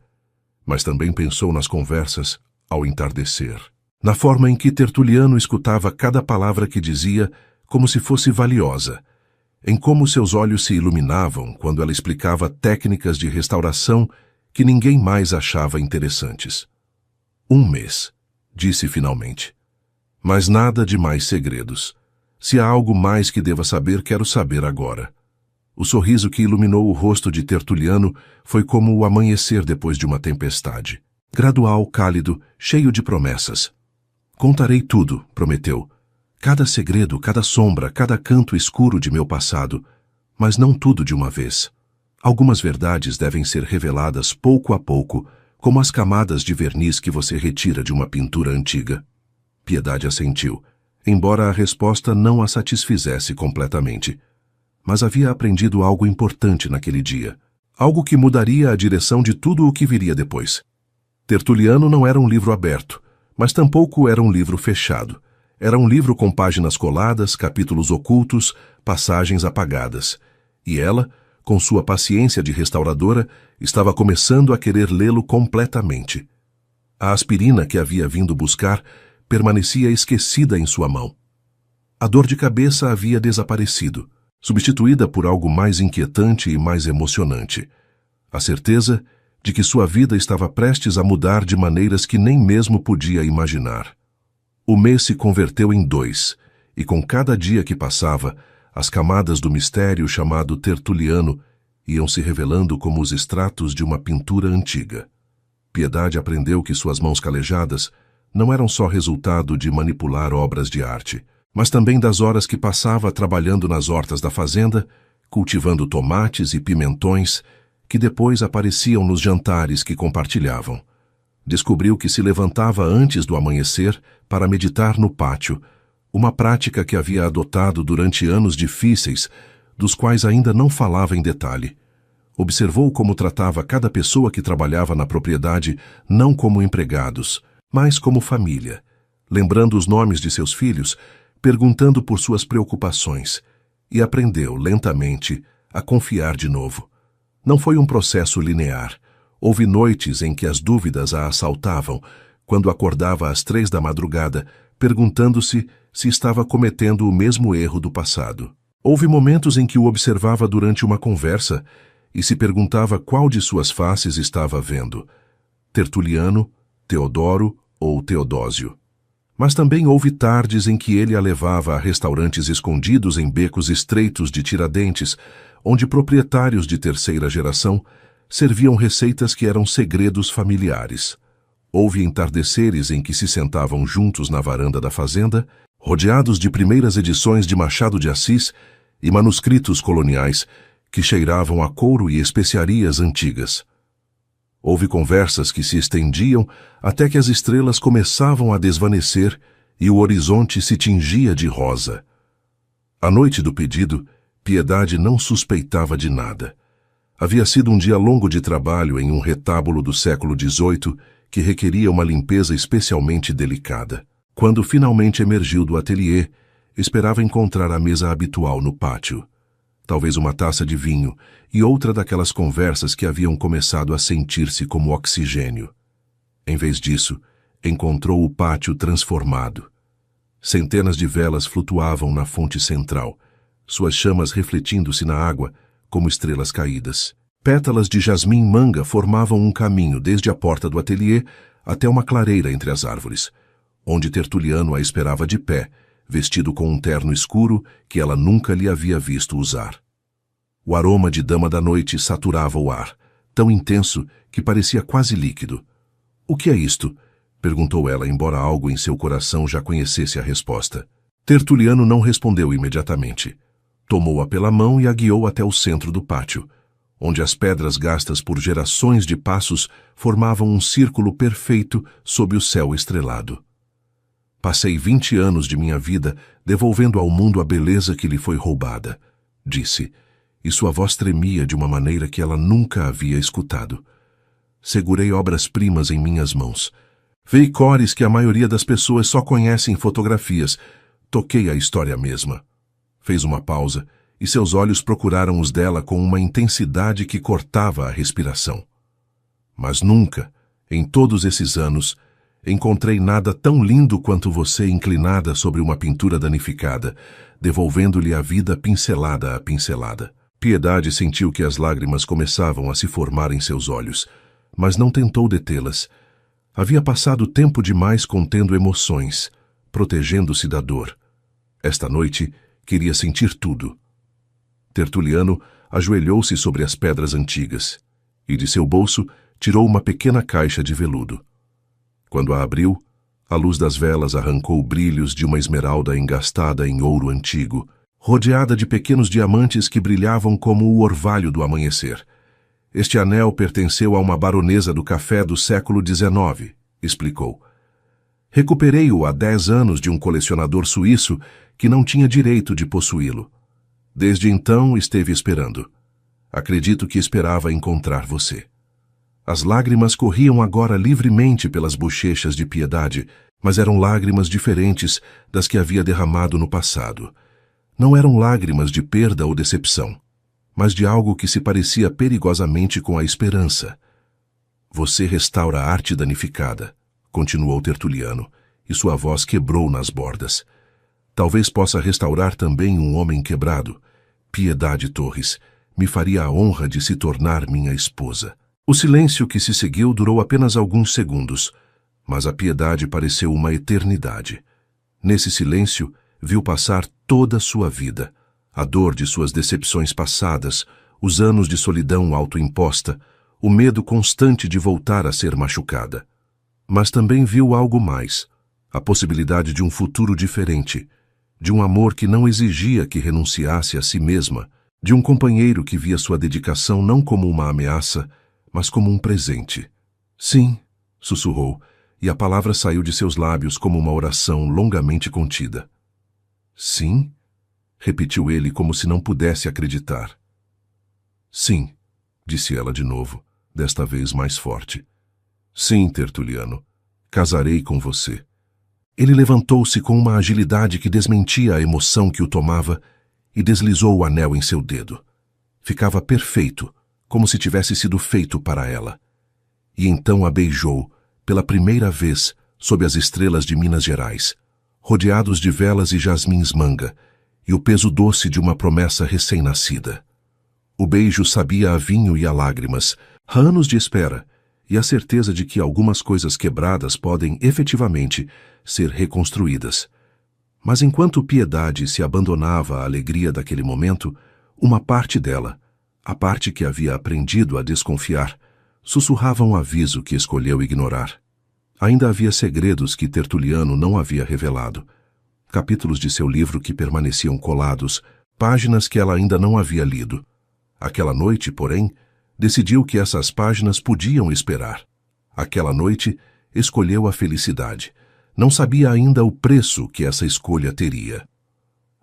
Mas também pensou nas conversas ao entardecer. Na forma em que Tertuliano escutava cada palavra que dizia como se fosse valiosa. Em como seus olhos se iluminavam quando ela explicava técnicas de restauração que ninguém mais achava interessantes. 1 mês, disse finalmente. Mas nada de mais segredos. Se há algo mais que deva saber, quero saber agora. O sorriso que iluminou o rosto de Tertuliano foi como o amanhecer depois de uma tempestade. Gradual, cálido, cheio de promessas. Contarei tudo, prometeu. Cada segredo, cada sombra, cada canto escuro de meu passado, mas não tudo de uma vez. Algumas verdades devem ser reveladas pouco a pouco, como as camadas de verniz que você retira de uma pintura antiga. Piedade assentiu, embora a resposta não a satisfizesse completamente. Mas havia aprendido algo importante naquele dia. Algo que mudaria a direção de tudo o que viria depois. Tertuliano não era um livro aberto, mas tampouco era um livro fechado. Era um livro com páginas coladas, capítulos ocultos, passagens apagadas. E ela, com sua paciência de restauradora, estava começando a querer lê-lo completamente. A aspirina que havia vindo buscar permanecia esquecida em sua mão. A dor de cabeça havia desaparecido, substituída por algo mais inquietante e mais emocionante. A certeza de que sua vida estava prestes a mudar de maneiras que nem mesmo podia imaginar. O mês se converteu em 2, e com cada dia que passava, as camadas do mistério chamado Tertuliano iam se revelando como os extratos de uma pintura antiga. Piedade aprendeu que suas mãos calejadas não eram só resultado de manipular obras de arte, mas também das horas que passava trabalhando nas hortas da fazenda, cultivando tomates e pimentões que depois apareciam nos jantares que compartilhavam. Descobriu que se levantava antes do amanhecer para meditar no pátio, uma prática que havia adotado durante anos difíceis, dos quais ainda não falava em detalhe. Observou como tratava cada pessoa que trabalhava na propriedade não como empregados, mas como família, lembrando os nomes de seus filhos, perguntando por suas preocupações, e aprendeu, lentamente, a confiar de novo. Não foi um processo linear. Houve noites em que as dúvidas a assaltavam, quando acordava às 3 da madrugada, perguntando-se se estava cometendo o mesmo erro do passado. Houve momentos em que o observava durante uma conversa e se perguntava qual de suas faces estava vendo. Tertuliano, Teodoro ou Teodósio. Mas também houve tardes em que ele a levava a restaurantes escondidos em becos estreitos de Tiradentes, onde proprietários de terceira geração serviam receitas que eram segredos familiares. Houve entardeceres em que se sentavam juntos na varanda da fazenda, rodeados de primeiras edições de Machado de Assis e manuscritos coloniais que cheiravam a couro e especiarias antigas. Houve conversas que se estendiam até que as estrelas começavam a desvanecer e o horizonte se tingia de rosa. À noite do pedido, Piedade não suspeitava de nada. Havia sido um dia longo de trabalho em um retábulo do século XVIII que requeria uma limpeza especialmente delicada. Quando finalmente emergiu do ateliê, esperava encontrar a mesa habitual no pátio. Talvez uma taça de vinho e outra daquelas conversas que haviam começado a sentir-se como oxigênio. Em vez disso, encontrou o pátio transformado. Centenas de velas flutuavam na fonte central, suas chamas refletindo-se na água como estrelas caídas. Pétalas de jasmim-manga formavam um caminho desde a porta do ateliê até uma clareira entre as árvores, onde Tertuliano a esperava de pé, vestido com um terno escuro que ela nunca lhe havia visto usar. O aroma de dama da noite saturava o ar, tão intenso que parecia quase líquido. "O que é isto?" perguntou ela, embora algo em seu coração já conhecesse a resposta. Tertuliano não respondeu imediatamente. Tomou-a pela mão e a guiou até o centro do pátio, onde as pedras gastas por gerações de passos formavam um círculo perfeito sob o céu estrelado. "Passei 20 anos de minha vida devolvendo ao mundo a beleza que lhe foi roubada", disse, e sua voz tremia de uma maneira que ela nunca havia escutado. "Segurei obras-primas em minhas mãos. Veicores que a maioria das pessoas só conhecem em fotografias. Toquei a história mesma." Fez uma pausa, e seus olhos procuraram os dela com uma intensidade que cortava a respiração. "Mas nunca, em todos esses anos, encontrei nada tão lindo quanto você inclinada sobre uma pintura danificada, devolvendo-lhe a vida pincelada a pincelada." Piedade sentiu que as lágrimas começavam a se formar em seus olhos, mas não tentou detê-las. Havia passado tempo demais contendo emoções, protegendo-se da dor. Esta noite, queria sentir tudo. Tertuliano ajoelhou-se sobre as pedras antigas e de seu bolso tirou uma pequena caixa de veludo. Quando a abriu, a luz das velas arrancou brilhos de uma esmeralda engastada em ouro antigo, rodeada de pequenos diamantes que brilhavam como o orvalho do amanhecer. "Este anel pertenceu a uma baronesa do café do século XIX", explicou. "Recuperei-o há 10 anos de um colecionador suíço que não tinha direito de possuí-lo. Desde então esteve esperando. Acredito que esperava encontrar você." As lágrimas corriam agora livremente pelas bochechas de Piedade, mas eram lágrimas diferentes das que havia derramado no passado. Não eram lágrimas de perda ou decepção, mas de algo que se parecia perigosamente com a esperança. "Você restaura a arte danificada", continuou Tertuliano, e sua voz quebrou nas bordas. "Talvez possa restaurar também um homem quebrado. Piedade Torres, me faria a honra de se tornar minha esposa." O silêncio que se seguiu durou apenas alguns segundos, mas a Piedade pareceu uma eternidade. Nesse silêncio, viu passar toda sua vida, a dor de suas decepções passadas, os anos de solidão autoimposta, o medo constante de voltar a ser machucada. Mas também viu algo mais, a possibilidade de um futuro diferente, de um amor que não exigia que renunciasse a si mesma, de um companheiro que via sua dedicação não como uma ameaça, mas como um presente. "Sim", sussurrou, e a palavra saiu de seus lábios como uma oração longamente contida. "Sim?", repetiu ele como se não pudesse acreditar. "Sim", disse ela de novo, desta vez mais forte. "Sim, Tertuliano, casarei com você." Ele levantou-se com uma agilidade que desmentia a emoção que o tomava e deslizou o anel em seu dedo. Ficava perfeito, como se tivesse sido feito para ela. E então a beijou, pela primeira vez, sob as estrelas de Minas Gerais, rodeados de velas e jasmins-manga, e o peso doce de uma promessa recém-nascida. O beijo sabia a vinho e a lágrimas, a anos de espera, e a certeza de que algumas coisas quebradas podem, efetivamente, ser reconstruídas. Mas enquanto Piedade se abandonava à alegria daquele momento, uma parte dela, a parte que havia aprendido a desconfiar, sussurrava um aviso que escolheu ignorar. Ainda havia segredos que Tertuliano não havia revelado, capítulos de seu livro que permaneciam colados, páginas que ela ainda não havia lido. Aquela noite, porém, decidiu que essas páginas podiam esperar. Aquela noite, escolheu a felicidade. Não sabia ainda o preço que essa escolha teria.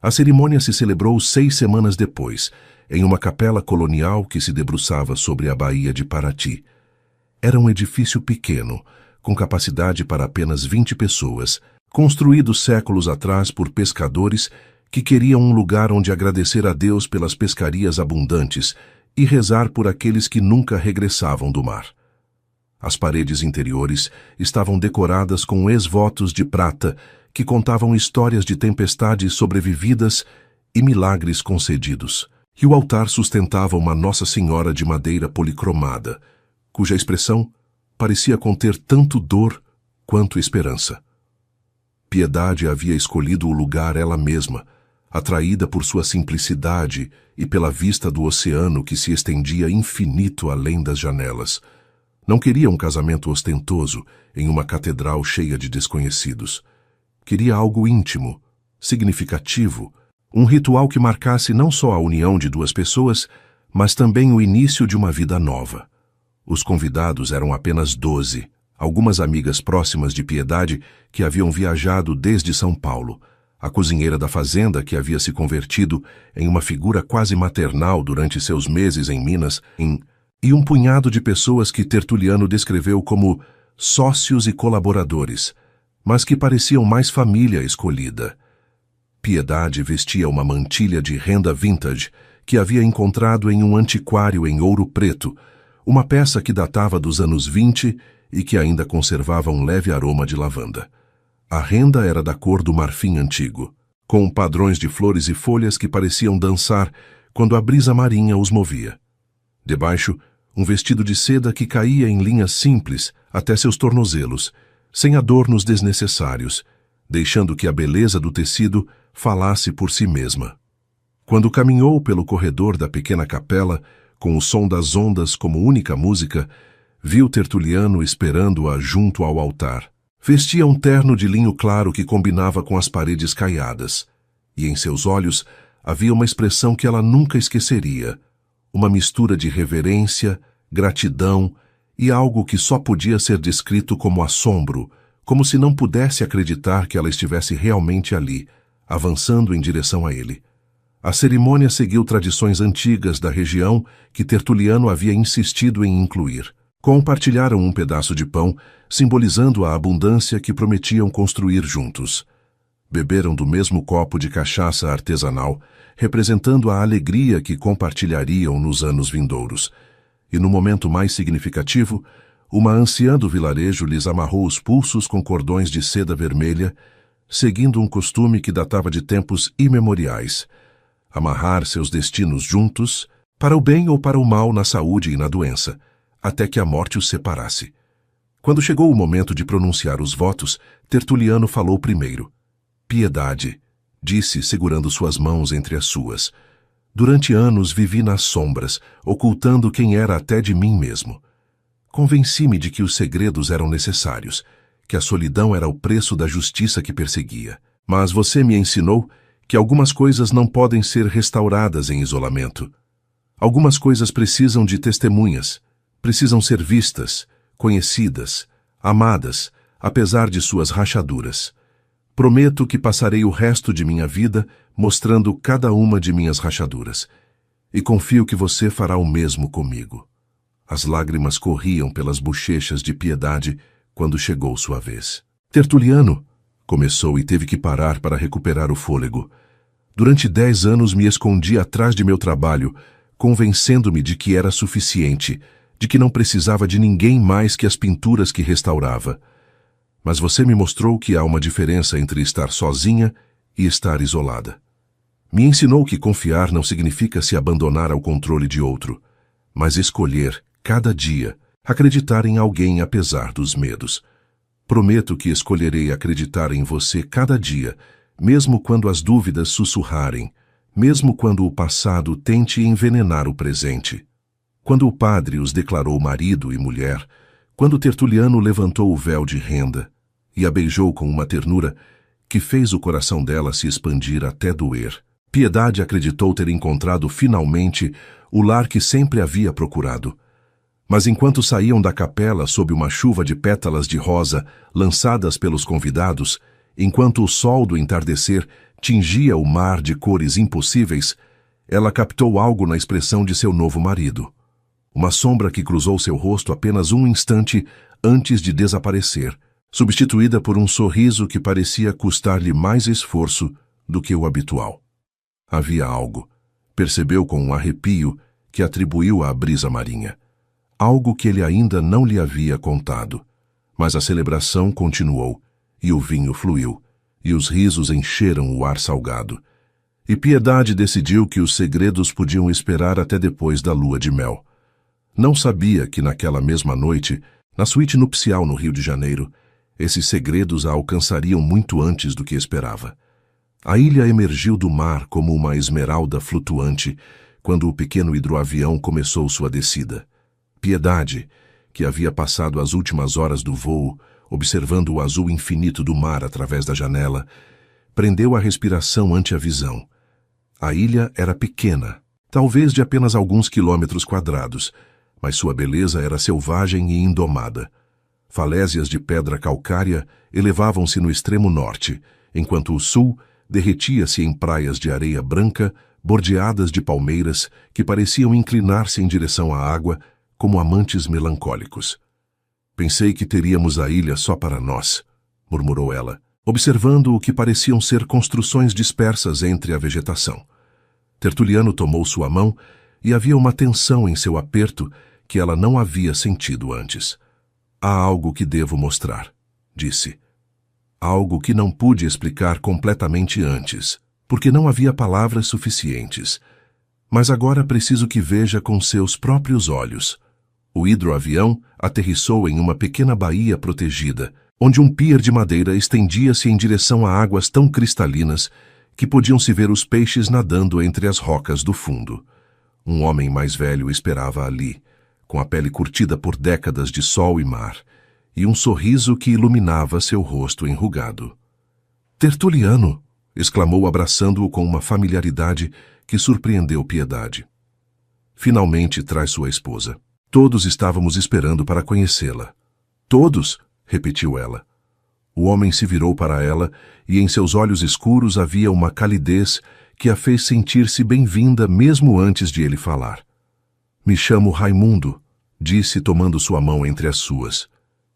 A cerimônia se celebrou 6 semanas depois, em uma capela colonial que se debruçava sobre a Baía de Paraty. Era um edifício pequeno, com capacidade para apenas 20 pessoas, construído séculos atrás por pescadores que queriam um lugar onde agradecer a Deus pelas pescarias abundantes e rezar por aqueles que nunca regressavam do mar. As paredes interiores estavam decoradas com ex-votos de prata que contavam histórias de tempestades sobrevividas e milagres concedidos, e o altar sustentava uma Nossa Senhora de madeira policromada, cuja expressão parecia conter tanto dor quanto esperança. Piedade havia escolhido o lugar ela mesma, atraída por sua simplicidade e pela vista do oceano que se estendia infinito além das janelas. Não queria um casamento ostentoso em uma catedral cheia de desconhecidos. Queria algo íntimo, significativo, um ritual que marcasse não só a união de 2 pessoas, mas também o início de uma vida nova. Os convidados eram apenas 12, algumas amigas próximas de Piedade que haviam viajado desde São Paulo, a cozinheira da fazenda que havia se convertido em uma figura quase maternal durante seus meses em Minas, e um punhado de pessoas que Tertuliano descreveu como sócios e colaboradores, mas que pareciam mais família escolhida. Piedade vestia uma mantilha de renda vintage que havia encontrado em um antiquário em ouro preto, uma peça que datava dos anos 20 e que ainda conservava um leve aroma de lavanda. A renda era da cor do marfim antigo, com padrões de flores e folhas que pareciam dançar quando a brisa marinha os movia. Debaixo, um vestido de seda que caía em linhas simples até seus tornozelos, sem adornos desnecessários, deixando que a beleza do tecido falasse por si mesma. Quando caminhou pelo corredor da pequena capela, com o som das ondas como única música, viu Tertuliano esperando-a junto ao altar. Vestia um terno de linho claro que combinava com as paredes caiadas, e em seus olhos havia uma expressão que ela nunca esqueceria, uma mistura de reverência, gratidão e algo que só podia ser descrito como assombro, como se não pudesse acreditar que ela estivesse realmente ali, avançando em direção a ele. A cerimônia seguiu tradições antigas da região que Tertuliano havia insistido em incluir. Compartilharam um pedaço de pão, simbolizando a abundância que prometiam construir juntos. Beberam do mesmo copo de cachaça artesanal, representando a alegria que compartilhariam nos anos vindouros. E no momento mais significativo, uma anciã do vilarejo lhes amarrou os pulsos com cordões de seda vermelha, seguindo um costume que datava de tempos imemoriais. Amarrar seus destinos juntos, para o bem ou para o mal na saúde e na doença, até que a morte os separasse. Quando chegou o momento de pronunciar os votos, Tertuliano falou primeiro. Piedade, disse, segurando suas mãos entre as suas. Durante anos vivi nas sombras, ocultando quem era até de mim mesmo. Convenci-me de que os segredos eram necessários, que a solidão era o preço da justiça que perseguia. Mas você me ensinou que algumas coisas não podem ser restauradas em isolamento. Algumas coisas precisam de testemunhas, precisam ser vistas, conhecidas, amadas, apesar de suas rachaduras. Prometo que passarei o resto de minha vida mostrando cada uma de minhas rachaduras, e confio que você fará o mesmo comigo. As lágrimas corriam pelas bochechas de Piedade quando chegou sua vez. Tertuliano, começou e teve que parar para recuperar o fôlego. Durante 10 anos me escondi atrás de meu trabalho, convencendo-me de que era suficiente, de que não precisava de ninguém mais que as pinturas que restaurava. Mas você me mostrou que há uma diferença entre estar sozinha e estar isolada. Me ensinou que confiar não significa se abandonar ao controle de outro, mas escolher, cada dia, Acreditar em alguém apesar dos medos. Prometo que escolherei acreditar em você cada dia, mesmo quando as dúvidas sussurrarem, mesmo quando o passado tente envenenar o presente. Quando o padre os declarou marido e mulher, quando Tertuliano levantou o véu de renda e a beijou com uma ternura que fez o coração dela se expandir até doer, Piedade acreditou ter encontrado finalmente o lar que sempre havia procurado. Mas enquanto saíam da capela sob uma chuva de pétalas de rosa lançadas pelos convidados, enquanto o sol do entardecer tingia o mar de cores impossíveis, ela captou algo na expressão de seu novo marido. Uma sombra que cruzou seu rosto apenas um instante antes de desaparecer, substituída por um sorriso que parecia custar-lhe mais esforço do que o habitual. Havia algo, percebeu com um arrepio, que atribuiu à brisa marinha. Algo que ele ainda não lhe havia contado. Mas a celebração continuou, e o vinho fluiu, e os risos encheram o ar salgado. E Piedade decidiu que os segredos podiam esperar até depois da lua de mel. Não sabia que naquela mesma noite, na suíte nupcial no Rio de Janeiro, esses segredos a alcançariam muito antes do que esperava. A ilha emergiu do mar como uma esmeralda flutuante quando o pequeno hidroavião começou sua descida. Piedade, que havia passado as últimas horas do voo observando o azul infinito do mar através da janela, prendeu a respiração ante a visão. A ilha era pequena, talvez de apenas alguns quilômetros quadrados, mas sua beleza era selvagem e indomada. Falésias de pedra calcária elevavam-se no extremo norte, enquanto o sul derretia-se em praias de areia branca, bordeadas de palmeiras que pareciam inclinar-se em direção à água como amantes melancólicos. Pensei que teríamos a ilha só para nós, murmurou ela, observando o que pareciam ser construções dispersas entre a vegetação. Tertuliano tomou sua mão e havia uma tensão em seu aperto que ela não havia sentido antes. Há algo que devo mostrar, disse. Algo que não pude explicar completamente antes, porque não havia palavras suficientes. Mas agora preciso que veja com seus próprios olhos. O hidroavião aterrissou em uma pequena baía protegida, onde um pier de madeira estendia-se em direção a águas tão cristalinas que podiam-se ver os peixes nadando entre as rocas do fundo. Um homem mais velho esperava ali, com a pele curtida por décadas de sol e mar, e um sorriso que iluminava seu rosto enrugado. Tertuliano! Exclamou abraçando-o com uma familiaridade que surpreendeu Piedade. Finalmente traz sua esposa. Todos estávamos esperando para conhecê-la. Todos? Repetiu ela. O homem se virou para ela e em seus olhos escuros havia uma calidez que a fez sentir-se bem-vinda mesmo antes de ele falar. Me chamo Raimundo, disse tomando sua mão entre as suas.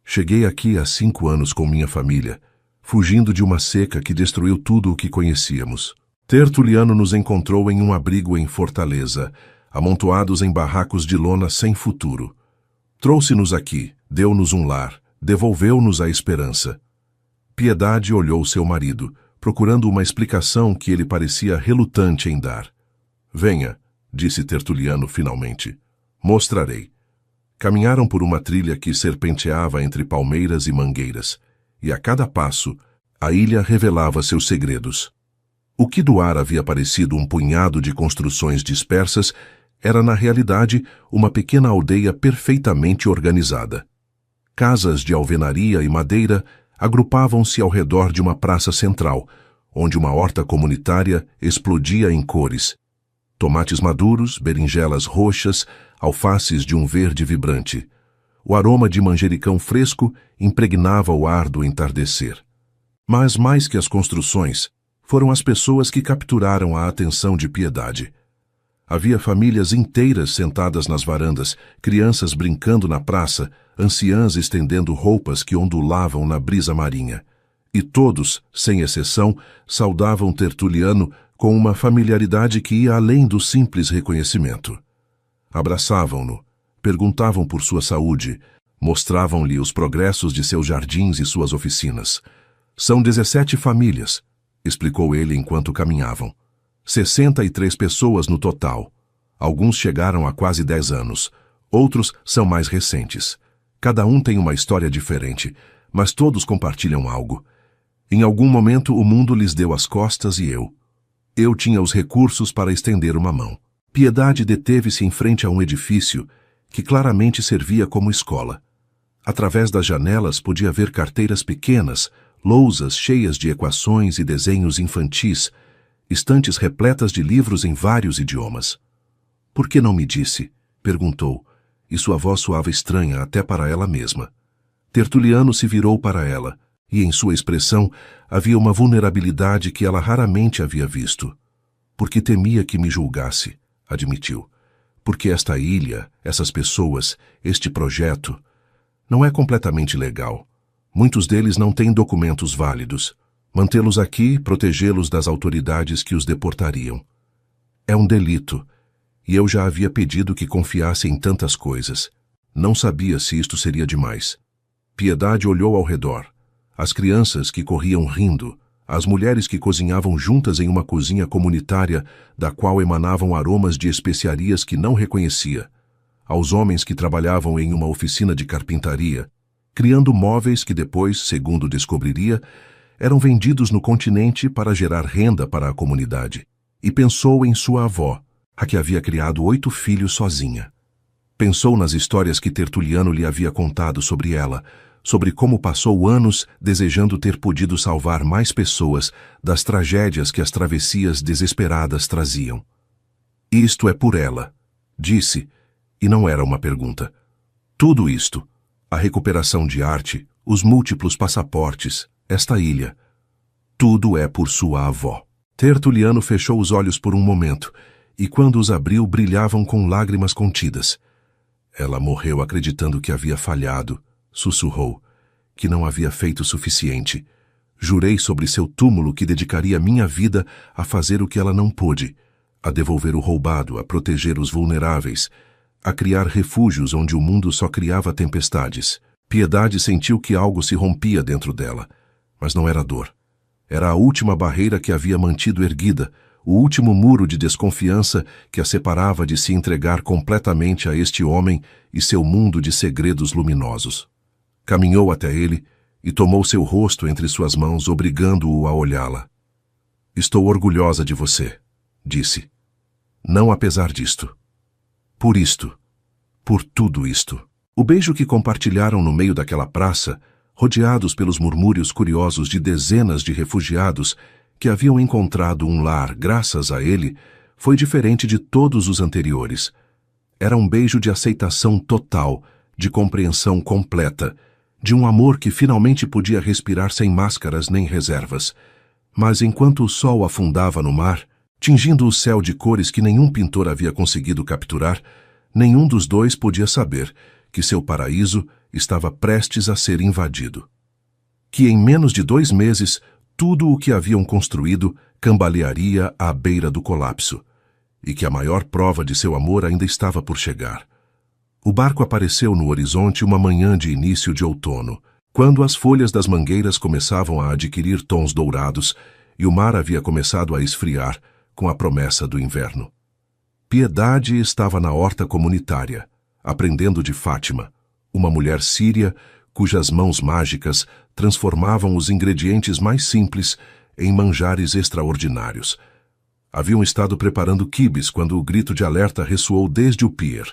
Cheguei aqui há 5 anos com minha família, fugindo de uma seca que destruiu tudo o que conhecíamos. Tertuliano nos encontrou em um abrigo em Fortaleza, amontoados em barracos de lona sem futuro. Trouxe-nos aqui, deu-nos um lar, devolveu-nos a esperança. Piedade olhou seu marido, procurando uma explicação que ele parecia relutante em dar. Venha, disse Tertuliano finalmente. Mostrarei. Caminharam por uma trilha que serpenteava entre palmeiras e mangueiras, e a cada passo, a ilha revelava seus segredos. O que do ar havia parecido um punhado de construções dispersas era, na realidade, uma pequena aldeia perfeitamente organizada. Casas de alvenaria e madeira agrupavam-se ao redor de uma praça central, onde uma horta comunitária explodia em cores. Tomates maduros, berinjelas roxas, alfaces de um verde vibrante. O aroma de manjericão fresco impregnava o ar do entardecer. Mas mais que as construções, foram as pessoas que capturaram a atenção de Piedade. Havia famílias inteiras sentadas nas varandas, crianças brincando na praça, anciãs estendendo roupas que ondulavam na brisa marinha. E todos, sem exceção, saudavam Tertuliano com uma familiaridade que ia além do simples reconhecimento. Abraçavam-no, perguntavam por sua saúde, mostravam-lhe os progressos de seus jardins e suas oficinas. São 17 famílias, explicou ele enquanto caminhavam. 63 pessoas no total. Alguns chegaram há quase 10 anos, outros são mais recentes. Cada um tem uma história diferente, mas todos compartilham algo. Em algum momento o mundo lhes deu as costas e eu tinha os recursos para estender uma mão. Piedade deteve-se em frente a um edifício que claramente servia como escola. Através das janelas podia ver carteiras pequenas, lousas cheias de equações e desenhos infantis, estantes repletas de livros em vários idiomas. "Por que não me disse?" perguntou, e sua voz soava estranha até para ela mesma. Tertuliano se virou para ela, e em sua expressão havia uma vulnerabilidade que ela raramente havia visto. "Porque temia que me julgasse", admitiu. "Porque esta ilha, essas pessoas, este projeto, não é completamente legal. Muitos deles não têm documentos válidos. Mantê-los aqui, protegê-los das autoridades que os deportariam. É um delito, e eu já havia pedido que confiasse em tantas coisas. Não sabia se isto seria demais." Piedade olhou ao redor. As crianças que corriam rindo, as mulheres que cozinhavam juntas em uma cozinha comunitária da qual emanavam aromas de especiarias que não reconhecia, aos homens que trabalhavam em uma oficina de carpintaria, criando móveis que depois, segundo descobriria, eram vendidos no continente para gerar renda para a comunidade. E pensou em sua avó, a que havia criado 8 filhos sozinha. Pensou nas histórias que Tertuliano lhe havia contado sobre ela, sobre como passou anos desejando ter podido salvar mais pessoas das tragédias que as travessias desesperadas traziam. "Isto é por ela", disse, e não era uma pergunta. "Tudo isto, a recuperação de arte, os múltiplos passaportes, esta ilha, tudo é por sua avó." Tertuliano fechou os olhos por um momento, e quando os abriu brilhavam com lágrimas contidas. "Ela morreu acreditando que havia falhado", sussurrou, "que não havia feito o suficiente. Jurei sobre seu túmulo que dedicaria minha vida a fazer o que ela não pôde, a devolver o roubado, a proteger os vulneráveis, a criar refúgios onde o mundo só criava tempestades." Piedade sentiu que algo se rompia dentro dela, mas não era dor. Era a última barreira que havia mantido erguida, o último muro de desconfiança que a separava de se entregar completamente a este homem e seu mundo de segredos luminosos. Caminhou até ele e tomou seu rosto entre suas mãos, obrigando-o a olhá-la. "Estou orgulhosa de você", disse. "Não apesar disto. Por isto. Por tudo isto." O beijo que compartilharam no meio daquela praça, rodeados pelos murmúrios curiosos de dezenas de refugiados que haviam encontrado um lar graças a ele, foi diferente de todos os anteriores. Era um beijo de aceitação total, de compreensão completa, de um amor que finalmente podia respirar sem máscaras nem reservas. Mas enquanto o sol afundava no mar, tingindo o céu de cores que nenhum pintor havia conseguido capturar, nenhum dos dois podia saber que seu paraíso estava prestes a ser invadido. Que em menos de 2 meses, tudo o que haviam construído cambalearia à beira do colapso, e que a maior prova de seu amor ainda estava por chegar. O barco apareceu no horizonte uma manhã de início de outono, quando as folhas das mangueiras começavam a adquirir tons dourados e o mar havia começado a esfriar com a promessa do inverno. Piedade estava na horta comunitária, aprendendo de Fátima, uma mulher síria cujas mãos mágicas transformavam os ingredientes mais simples em manjares extraordinários. Haviam estado preparando quibes quando o grito de alerta ressoou desde o pier.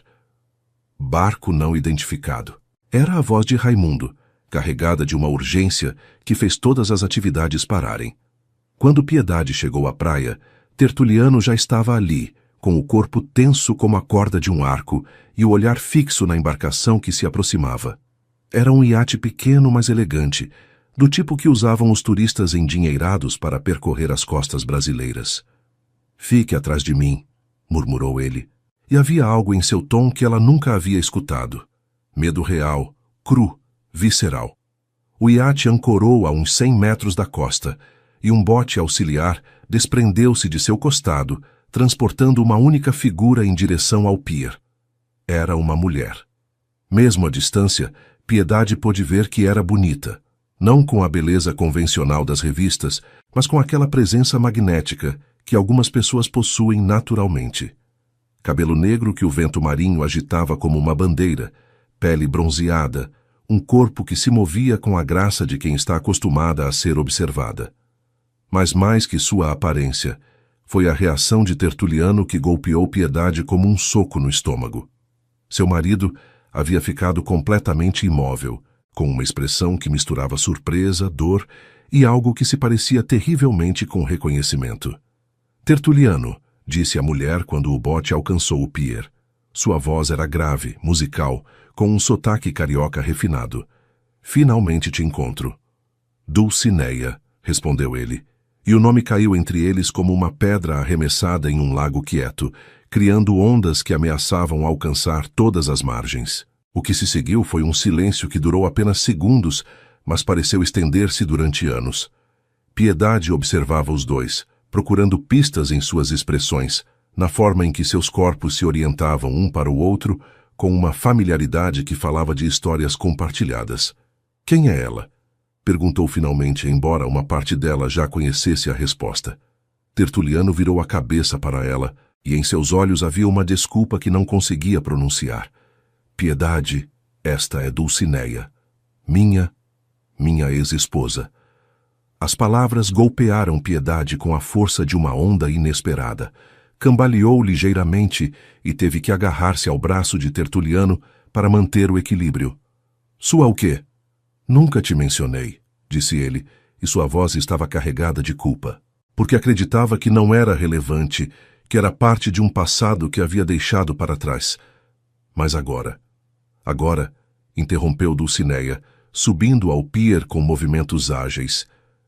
Barco não identificado. Era a voz de Raimundo, carregada de uma urgência que fez todas as atividades pararem. Quando Piedade chegou à praia, Tertuliano já estava ali, com o corpo tenso como a corda de um arco e o olhar fixo na embarcação que se aproximava. Era um iate pequeno, mas elegante, do tipo que usavam os turistas endinheirados para percorrer as costas brasileiras. "Fique atrás de mim", murmurou ele, e havia algo em seu tom que ela nunca havia escutado. Medo real, cru, visceral. O iate ancorou a uns 100 metros da costa, e um bote auxiliar desprendeu-se de seu costado, transportando uma única figura em direção ao pier. Era uma mulher. Mesmo à distância, Piedade pôde ver que era bonita, não com a beleza convencional das revistas, mas com aquela presença magnética que algumas pessoas possuem naturalmente. Cabelo negro que o vento marinho agitava como uma bandeira, pele bronzeada, um corpo que se movia com a graça de quem está acostumada a ser observada. Mas mais que sua aparência, foi a reação de Tertuliano que golpeou Piedade como um soco no estômago. Seu marido havia ficado completamente imóvel, com uma expressão que misturava surpresa, dor e algo que se parecia terrivelmente com reconhecimento. Tertuliano, disse a mulher quando o bote alcançou o pier. Sua voz era grave, musical, com um sotaque carioca refinado. Finalmente te encontro. Dulcineia, respondeu ele, e o nome caiu entre eles como uma pedra arremessada em um lago quieto, criando ondas que ameaçavam alcançar todas as margens. O que se seguiu foi um silêncio que durou apenas segundos, mas pareceu estender-se durante anos. Piedade observava os dois, procurando pistas em suas expressões, na forma em que seus corpos se orientavam um para o outro, com uma familiaridade que falava de histórias compartilhadas. Quem é ela? Perguntou finalmente, embora uma parte dela já conhecesse a resposta. Tertuliano virou a cabeça para ela, e em seus olhos havia uma desculpa que não conseguia pronunciar. Piedade, esta é Dulcineia. Minha ex-esposa. As palavras golpearam Piedade com a força de uma onda inesperada. Cambaleou ligeiramente e teve que agarrar-se ao braço de Tertuliano para manter o equilíbrio. Sua o quê? Nunca te mencionei, disse ele, e sua voz estava carregada de culpa, porque acreditava que não era relevante, que era parte de um passado que havia deixado para trás. Mas agora, interrompeu Dulcineia, subindo ao pier com movimentos ágeis,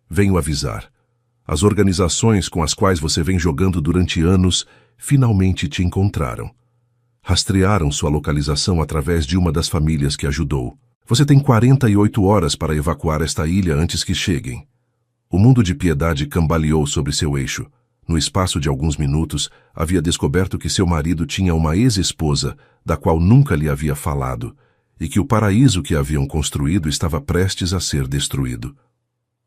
venho avisar. As organizações com as quais você vem jogando durante anos finalmente te encontraram. Rastrearam sua localização através de uma das famílias que ajudou. Você tem 48 horas para evacuar esta ilha antes que cheguem. O mundo de Piedade cambaleou sobre seu eixo. No espaço de alguns minutos, havia descoberto que seu marido tinha uma ex-esposa, da qual nunca lhe havia falado, e que o paraíso que haviam construído estava prestes a ser destruído.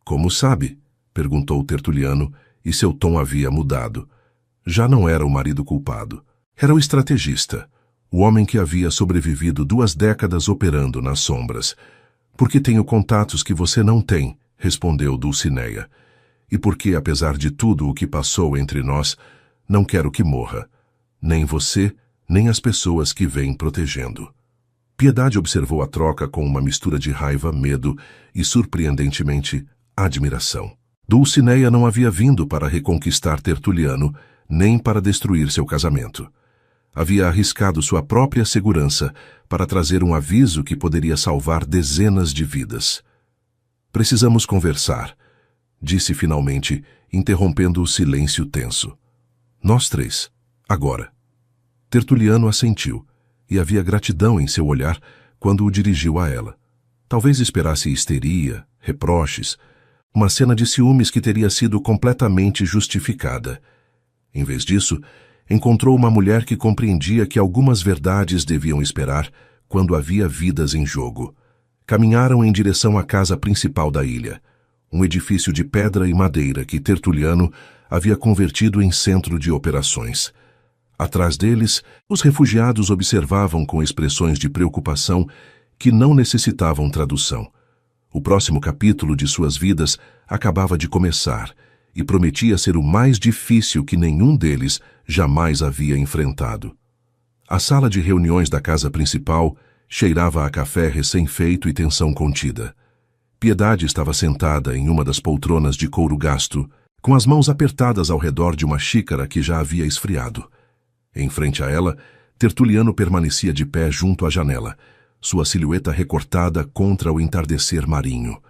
Como sabe? Perguntou Tertuliano, e seu tom havia mudado. Já não era o marido culpado. Era o estrategista, o homem que havia sobrevivido 2 décadas operando nas sombras. Porque tenho contatos que você não tem, respondeu Dulcineia. E porque, apesar de tudo o que passou entre nós, não quero que morra. Nem você, nem as pessoas que vêm protegendo. Piedade observou a troca com uma mistura de raiva, medo e, surpreendentemente, admiração. Dulcineia não havia vindo para reconquistar Tertuliano, nem para destruir seu casamento. Havia arriscado sua própria segurança para trazer um aviso que poderia salvar dezenas de vidas. Precisamos conversar, disse finalmente, interrompendo o silêncio tenso. Nós 3, agora. Tertuliano assentiu, e havia gratidão em seu olhar quando o dirigiu a ela. Talvez esperasse histeria, reproches, uma cena de ciúmes que teria sido completamente justificada. Em vez disso, encontrou uma mulher que compreendia que algumas verdades deviam esperar quando havia vidas em jogo. Caminharam em direção à casa principal da ilha, um edifício de pedra e madeira que Tertuliano havia convertido em centro de operações. Atrás deles, os refugiados observavam com expressões de preocupação que não necessitavam tradução. O próximo capítulo de suas vidas acabava de começar e prometia ser o mais difícil que nenhum deles jamais havia enfrentado. A sala de reuniões da casa principal cheirava a café recém-feito e tensão contida. Piedade estava sentada em uma das poltronas de couro gasto, com as mãos apertadas ao redor de uma xícara que já havia esfriado. Em frente a ela, Tertuliano permanecia de pé junto à janela, sua silhueta recortada contra o entardecer marinho.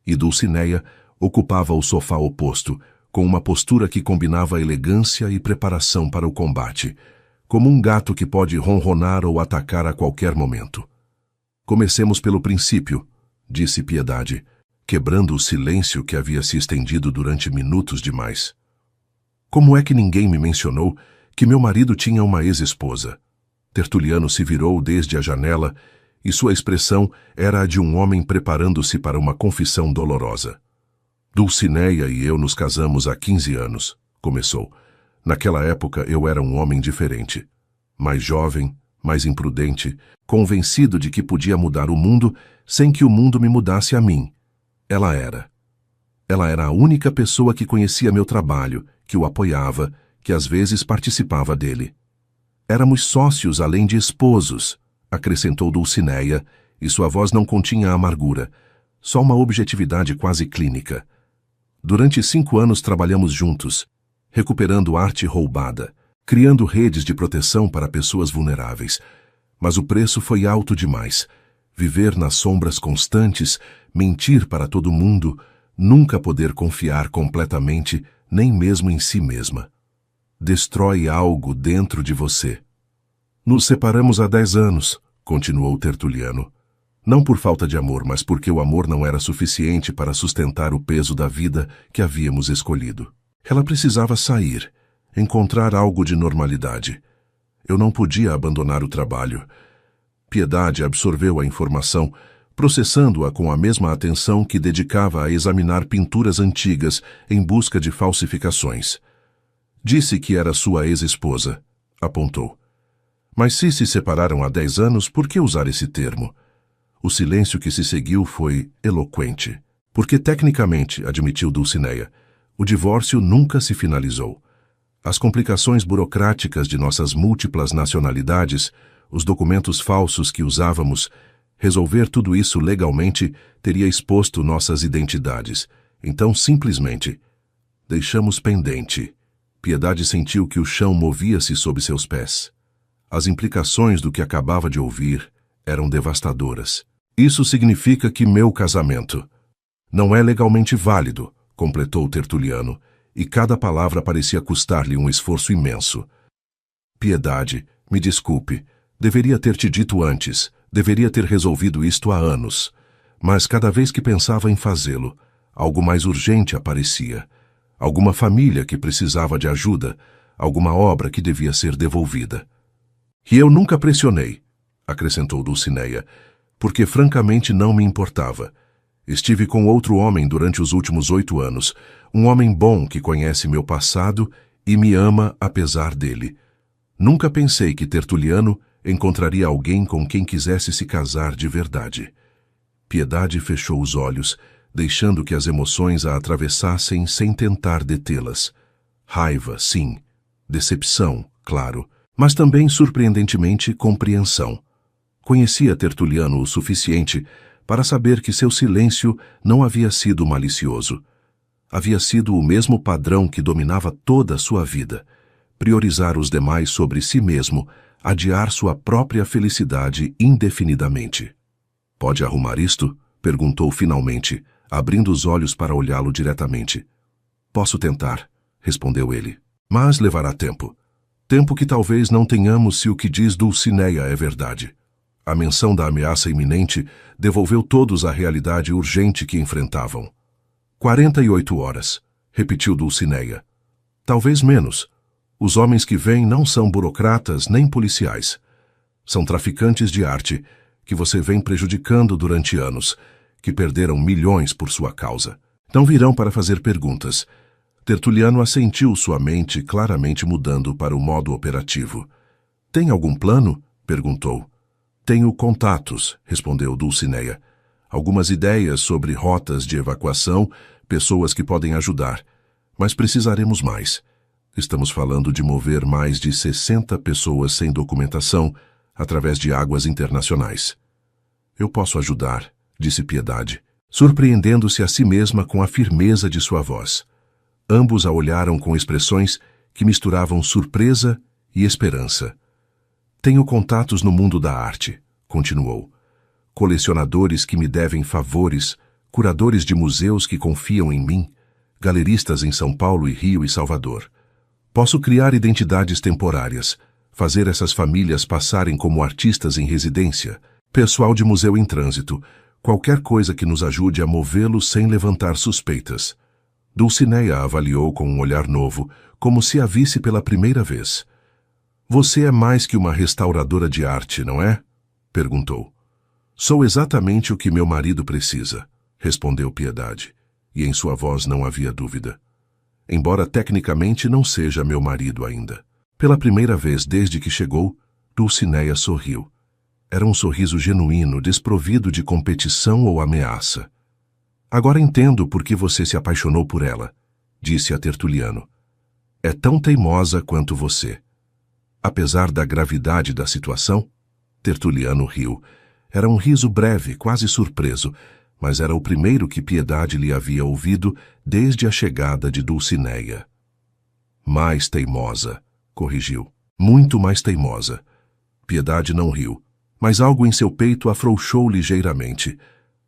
E Dulcineia ocupava o sofá oposto, com uma postura que combinava elegância e preparação para o combate, como um gato que pode ronronar ou atacar a qualquer momento. Comecemos pelo princípio, disse Piedade, quebrando o silêncio que havia se estendido durante minutos demais. Como é que ninguém me mencionou que meu marido tinha uma ex-esposa? Tertuliano se virou desde a janela e sua expressão era a de um homem preparando-se para uma confissão dolorosa. Dulcineia e eu nos casamos há 15 anos, começou. Naquela época eu era um homem diferente. Mais jovem, mais imprudente, convencido de que podia mudar o mundo sem que o mundo me mudasse a mim. Ela era. Ela era a única pessoa que conhecia meu trabalho, que o apoiava, que às vezes participava dele. Éramos sócios além de esposos, acrescentou Dulcineia, e sua voz não continha amargura, só uma objetividade quase clínica. Durante 5 anos trabalhamos juntos, recuperando arte roubada, criando redes de proteção para pessoas vulneráveis. Mas o preço foi alto demais. Viver nas sombras constantes, mentir para todo mundo, nunca poder confiar completamente, nem mesmo em si mesma. Destrói algo dentro de você. Nos separamos há 10 anos, continuou Tertuliano. Não por falta de amor, mas porque o amor não era suficiente para sustentar o peso da vida que havíamos escolhido. Ela precisava sair, encontrar algo de normalidade. Eu não podia abandonar o trabalho. Piedade absorveu a informação, processando-a com a mesma atenção que dedicava a examinar pinturas antigas em busca de falsificações. Disse que era sua ex-esposa, apontou. Mas se separaram há 10 anos, por que usar esse termo? O silêncio que se seguiu foi eloquente. Porque tecnicamente, admitiu Dulcineia, o divórcio nunca se finalizou. As complicações burocráticas de nossas múltiplas nacionalidades, os documentos falsos que usávamos, resolver tudo isso legalmente teria exposto nossas identidades. Então, simplesmente, deixamos pendente. Piedade sentiu que o chão movia-se sob seus pés. As implicações do que acabava de ouvir eram devastadoras. Isso significa que meu casamento não é legalmente válido, completou Tertuliano, e cada palavra parecia custar-lhe um esforço imenso. Piedade, me desculpe, deveria ter te dito antes, deveria ter resolvido isto há anos. Mas cada vez que pensava em fazê-lo, algo mais urgente aparecia. Alguma família que precisava de ajuda, alguma obra que devia ser devolvida. E eu nunca pressionei, acrescentou Dulcineia, porque francamente não me importava. Estive com outro homem durante os últimos 8 anos, um homem bom que conhece meu passado e me ama apesar dele. Nunca pensei que Tertuliano encontraria alguém com quem quisesse se casar de verdade. Piedade fechou os olhos, deixando que as emoções a atravessassem sem tentar detê-las. Raiva, sim. Decepção, claro. Mas também, surpreendentemente, compreensão. Conhecia Tertuliano o suficiente para saber que seu silêncio não havia sido malicioso. Havia sido o mesmo padrão que dominava toda a sua vida. Priorizar os demais sobre si mesmo, adiar sua própria felicidade indefinidamente. Pode arrumar isto? Perguntou finalmente, abrindo os olhos para olhá-lo diretamente. Posso tentar, respondeu ele. Mas levará tempo. Tempo que talvez não tenhamos se o que diz Dulcineia é verdade. A menção da ameaça iminente devolveu todos à realidade urgente que enfrentavam. 48 horas, repetiu Dulcineia. Talvez menos. Os homens que vêm não são burocratas nem policiais. São traficantes de arte que você vem prejudicando durante anos, que perderam milhões por sua causa. Não virão para fazer perguntas. Tertuliano assentiu, sua mente claramente mudando para o modo operativo. Tem algum plano? Perguntou. Tenho contatos, respondeu Dulcineia. Algumas ideias sobre rotas de evacuação, pessoas que podem ajudar. Mas precisaremos mais. Estamos falando de mover mais de 60 pessoas sem documentação através de águas internacionais. Eu posso ajudar, disse Piedade, surpreendendo-se a si mesma com a firmeza de sua voz. Ambos a olharam com expressões que misturavam surpresa e esperança. Tenho contatos no mundo da arte, continuou. Colecionadores que me devem favores, curadores de museus que confiam em mim, galeristas em São Paulo e Rio e Salvador. Posso criar identidades temporárias, fazer essas famílias passarem como artistas em residência, pessoal de museu em trânsito, qualquer coisa que nos ajude a movê-los sem levantar suspeitas. Dulcineia a avaliou com um olhar novo, como se a visse pela primeira vez. Você é mais que uma restauradora de arte, não é? Perguntou. Sou exatamente o que meu marido precisa, respondeu Piedade, e em sua voz não havia dúvida. Embora tecnicamente não seja meu marido ainda. Pela primeira vez desde que chegou, Dulcineia sorriu. Era um sorriso genuíno, desprovido de competição ou ameaça. Agora entendo por que você se apaixonou por ela, disse a Tertuliano. É tão teimosa quanto você. Apesar da gravidade da situação, Tertuliano riu. Era um riso breve, quase surpreso, mas era o primeiro que Piedade lhe havia ouvido desde a chegada de Dulcineia. Mais teimosa, corrigiu. Muito mais teimosa. Piedade não riu, mas algo em seu peito afrouxou ligeiramente.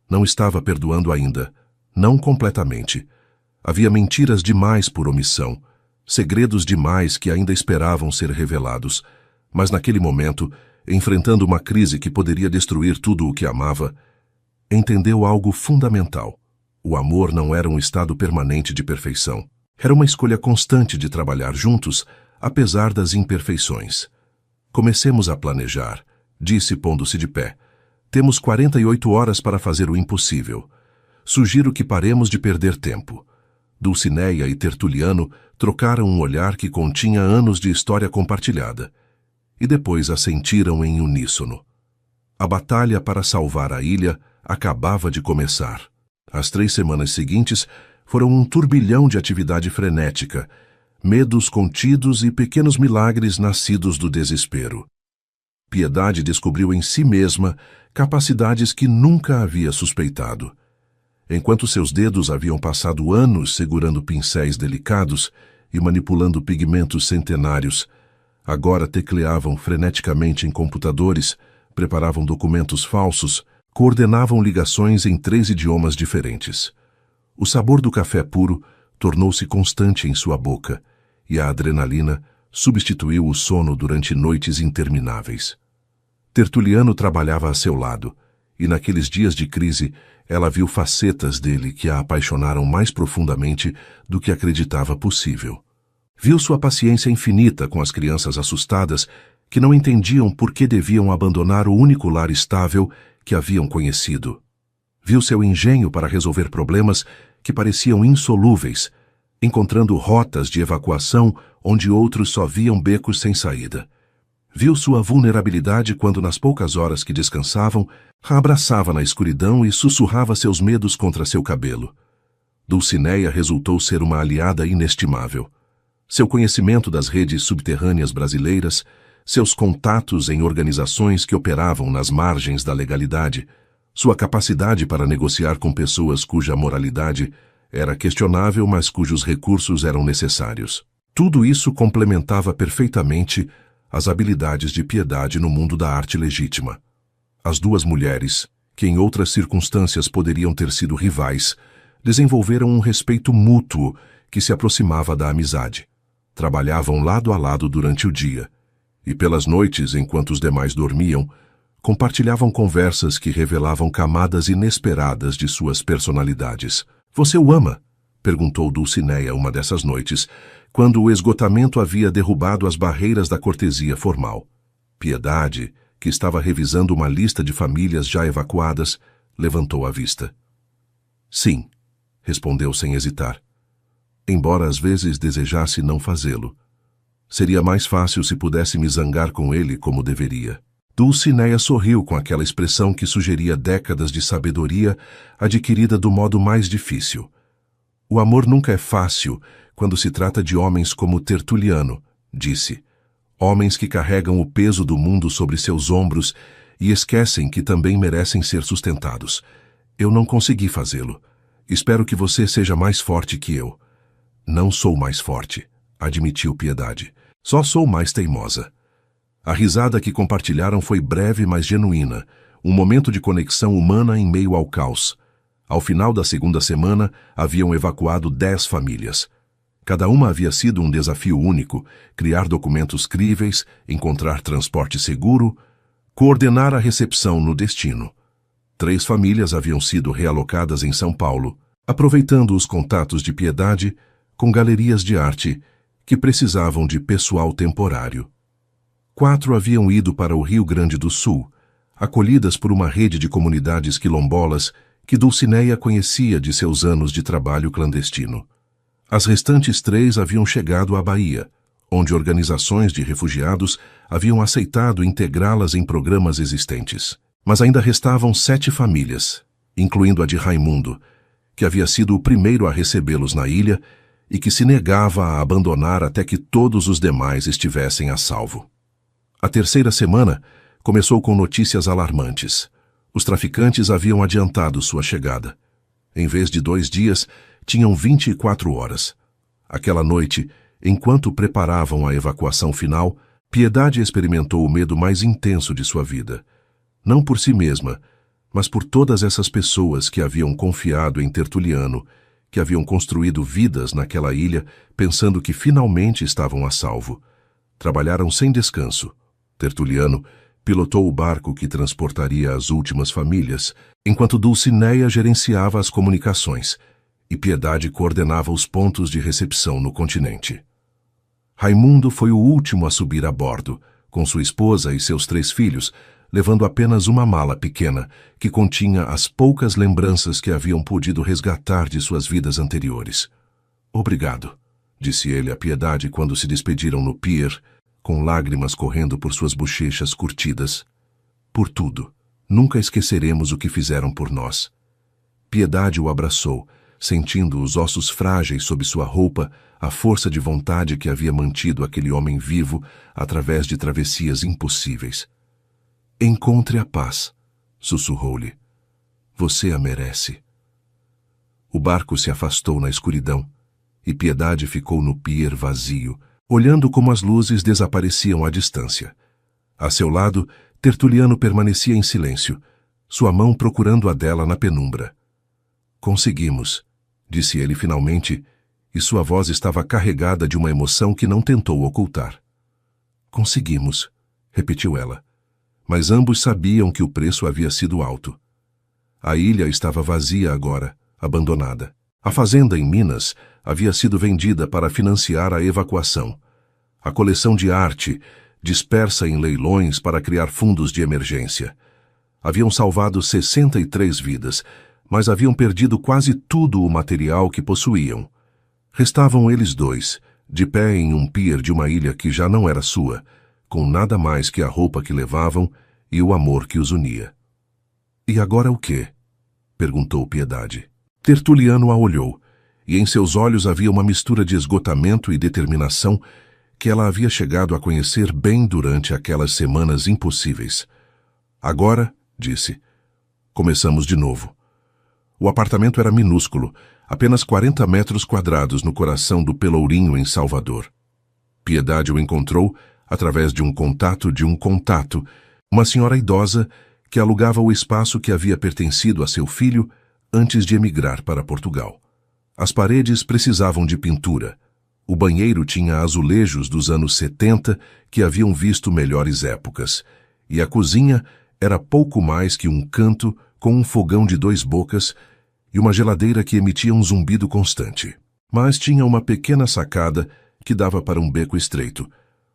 Não estava perdoando ainda, não completamente. Havia mentiras demais por omissão, segredos demais que ainda esperavam ser revelados, mas naquele momento, enfrentando uma crise que poderia destruir tudo o que amava, entendeu algo fundamental. O amor não era um estado permanente de perfeição. Era uma escolha constante de trabalhar juntos, apesar das imperfeições. Comecemos a planejar, disse pondo-se de pé. Temos 48 horas para fazer o impossível. Sugiro que paremos de perder tempo. Dulcineia e Tertuliano trocaram um olhar que continha anos de história compartilhada, e depois assentiram em uníssono. A batalha para salvar a ilha acabava de começar. As 3 semanas seguintes foram um turbilhão de atividade frenética, medos contidos e pequenos milagres nascidos do desespero. Piedade descobriu em si mesma capacidades que nunca havia suspeitado. Enquanto seus dedos haviam passado anos segurando pincéis delicados e manipulando pigmentos centenários, agora tecleavam freneticamente em computadores, preparavam documentos falsos, coordenavam ligações em 3 idiomas diferentes. O sabor do café puro tornou-se constante em sua boca, e a adrenalina substituiu o sono durante noites intermináveis. Tertuliano trabalhava a seu lado, e naqueles dias de crise ela viu facetas dele que a apaixonaram mais profundamente do que acreditava possível. Viu sua paciência infinita com as crianças assustadas que não entendiam por que deviam abandonar o único lar estável que haviam conhecido. Viu seu engenho para resolver problemas que pareciam insolúveis, encontrando rotas de evacuação onde outros só viam becos sem saída. Viu sua vulnerabilidade quando, nas poucas horas que descansavam, a abraçava na escuridão e sussurrava seus medos contra seu cabelo. Dulcineia resultou ser uma aliada inestimável. Seu conhecimento das redes subterrâneas brasileiras, seus contatos em organizações que operavam nas margens da legalidade, sua capacidade para negociar com pessoas cuja moralidade era questionável, mas cujos recursos eram necessários. Tudo isso complementava perfeitamente as habilidades de Piedade no mundo da arte legítima. As 2 mulheres, que em outras circunstâncias poderiam ter sido rivais, desenvolveram um respeito mútuo que se aproximava da amizade. Trabalhavam lado a lado durante o dia, e pelas noites, enquanto os demais dormiam, compartilhavam conversas que revelavam camadas inesperadas de suas personalidades. Você o ama? Perguntou Dulcineia uma dessas noites, quando o esgotamento havia derrubado as barreiras da cortesia formal. Piedade, que estava revisando uma lista de famílias já evacuadas, levantou a vista. Sim, respondeu sem hesitar. Embora às vezes desejasse não fazê-lo. Seria mais fácil se pudesse me zangar com ele como deveria. Dulcineia sorriu com aquela expressão que sugeria décadas de sabedoria adquirida do modo mais difícil. O amor nunca é fácil quando se trata de homens como Tertuliano, disse. Homens que carregam o peso do mundo sobre seus ombros e esquecem que também merecem ser sustentados. Eu não consegui fazê-lo. Espero que você seja mais forte que eu. Não sou mais forte, admitiu Piedade. Só sou mais teimosa. A risada que compartilharam foi breve, mas genuína, um momento de conexão humana em meio ao caos. Ao final da 2ª semana, haviam evacuado 10 famílias. Cada uma havia sido um desafio único: criar documentos críveis, encontrar transporte seguro, coordenar a recepção no destino. 3 famílias haviam sido realocadas em São Paulo, aproveitando os contatos de Piedade com galerias de arte que precisavam de pessoal temporário. 4 haviam ido para o Rio Grande do Sul, acolhidas por uma rede de comunidades quilombolas que Dulcineia conhecia de seus anos de trabalho clandestino. As restantes 3 haviam chegado à Bahia, onde organizações de refugiados haviam aceitado integrá-las em programas existentes. Mas ainda restavam 7 famílias, incluindo a de Raimundo, que havia sido o primeiro a recebê-los na ilha e que se negava a abandonar até que todos os demais estivessem a salvo. A terceira semana começou com notícias alarmantes. Os traficantes haviam adiantado sua chegada. Em vez de 2 dias, tinham 24 horas. Aquela noite, enquanto preparavam a evacuação final, Piedade experimentou o medo mais intenso de sua vida. Não por si mesma, mas por todas essas pessoas que haviam confiado em Tertuliano, que haviam construído vidas naquela ilha pensando que finalmente estavam a salvo. Trabalharam sem descanso. Tertuliano pilotou o barco que transportaria as últimas famílias, enquanto Dulcineia gerenciava as comunicações e Piedade coordenava os pontos de recepção no continente. Raimundo foi o último a subir a bordo, com sua esposa e seus 3 filhos, levando apenas uma mala pequena que continha as poucas lembranças que haviam podido resgatar de suas vidas anteriores. "Obrigado", disse ele a Piedade quando se despediram no pier, com lágrimas correndo por suas bochechas curtidas. "Por tudo. Nunca esqueceremos o que fizeram por nós." Piedade o abraçou, sentindo os ossos frágeis sob sua roupa, a força de vontade que havia mantido aquele homem vivo através de travessias impossíveis. "Encontre a paz", sussurrou-lhe. "Você a merece." O barco se afastou na escuridão, e Piedade ficou no pier vazio, olhando como as luzes desapareciam à distância. A seu lado, Tertuliano permanecia em silêncio, sua mão procurando a dela na penumbra. "Conseguimos", disse ele finalmente, e sua voz estava carregada de uma emoção que não tentou ocultar. "Conseguimos", repetiu ela. Mas ambos sabiam que o preço havia sido alto. A ilha estava vazia agora, abandonada. A fazenda em Minas havia sido vendida para financiar a evacuação. A coleção de arte, dispersa em leilões para criar fundos de emergência. Haviam salvado 63 vidas, mas haviam perdido quase tudo o material que possuíam. Restavam eles 2, de pé em um pier de uma ilha que já não era sua, com nada mais que a roupa que levavam e o amor que os unia. "E agora o quê?" perguntou Piedade. Tertuliano a olhou, e em seus olhos havia uma mistura de esgotamento e determinação que ela havia chegado a conhecer bem durante aquelas semanas impossíveis. "Agora", disse, "começamos de novo." O apartamento era minúsculo, apenas 40 metros quadrados no coração do Pelourinho, em Salvador. Piedade o encontrou através de um contato, uma senhora idosa que alugava o espaço que havia pertencido a seu filho antes de emigrar para Portugal. As paredes precisavam de pintura. O banheiro tinha azulejos dos anos 70 que haviam visto melhores épocas, e a cozinha era pouco mais que um canto com um fogão de 2 bocas e uma geladeira que emitia um zumbido constante. Mas tinha uma pequena sacada que dava para um beco estreito,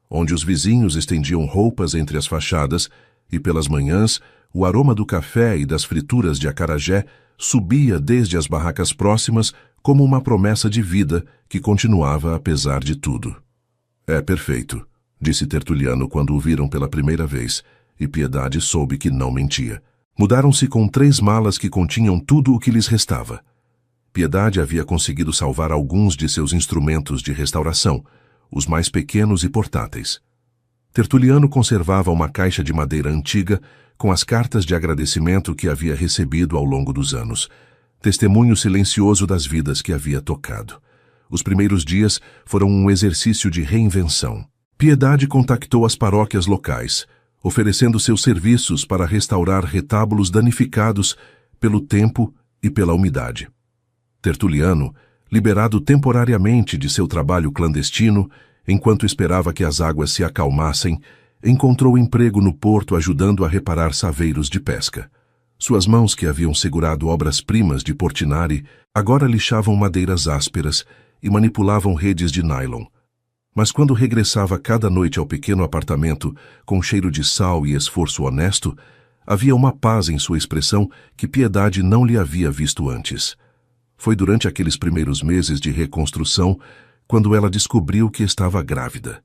onde os vizinhos estendiam roupas entre as fachadas e, pelas manhãs, o aroma do café e das frituras de acarajé subia desde as barracas próximas como uma promessa de vida que continuava apesar de tudo. "É perfeito", disse Tertuliano quando o viram pela primeira vez, e Piedade soube que não mentia. Mudaram-se com 3 malas que continham tudo o que lhes restava. Piedade havia conseguido salvar alguns de seus instrumentos de restauração, os mais pequenos e portáteis. Tertuliano conservava uma caixa de madeira antiga com as cartas de agradecimento que havia recebido ao longo dos anos, testemunho silencioso das vidas que havia tocado. Os primeiros dias foram um exercício de reinvenção. Piedade contactou as paróquias locais, oferecendo seus serviços para restaurar retábulos danificados pelo tempo e pela umidade. Tertuliano, liberado temporariamente de seu trabalho clandestino, enquanto esperava que as águas se acalmassem, encontrou emprego no porto ajudando a reparar saveiros de pesca. Suas mãos, que haviam segurado obras-primas de Portinari, agora lixavam madeiras ásperas e manipulavam redes de nylon. Mas quando regressava cada noite ao pequeno apartamento, com cheiro de sal e esforço honesto, havia uma paz em sua expressão que Piedade não lhe havia visto antes. Foi durante aqueles primeiros meses de reconstrução, quando ela descobriu que estava grávida.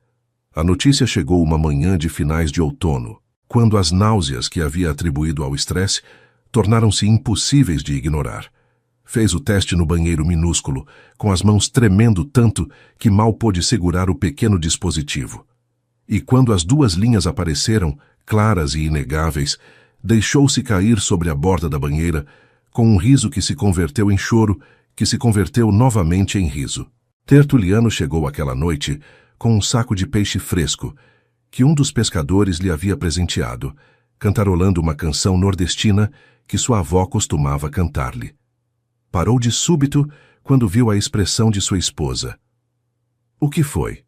A notícia chegou uma manhã de finais de outono, quando as náuseas que havia atribuído ao estresse tornaram-se impossíveis de ignorar. Fez o teste no banheiro minúsculo, com as mãos tremendo tanto que mal pôde segurar o pequeno dispositivo. E quando as 2 linhas apareceram, claras e inegáveis, deixou-se cair sobre a borda da banheira, com um riso que se converteu em choro, que se converteu novamente em riso. Tertuliano chegou aquela noite com um saco de peixe fresco, que um dos pescadores lhe havia presenteado, cantarolando uma canção nordestina que sua avó costumava cantar-lhe. Parou de súbito quando viu a expressão de sua esposa. — O que foi?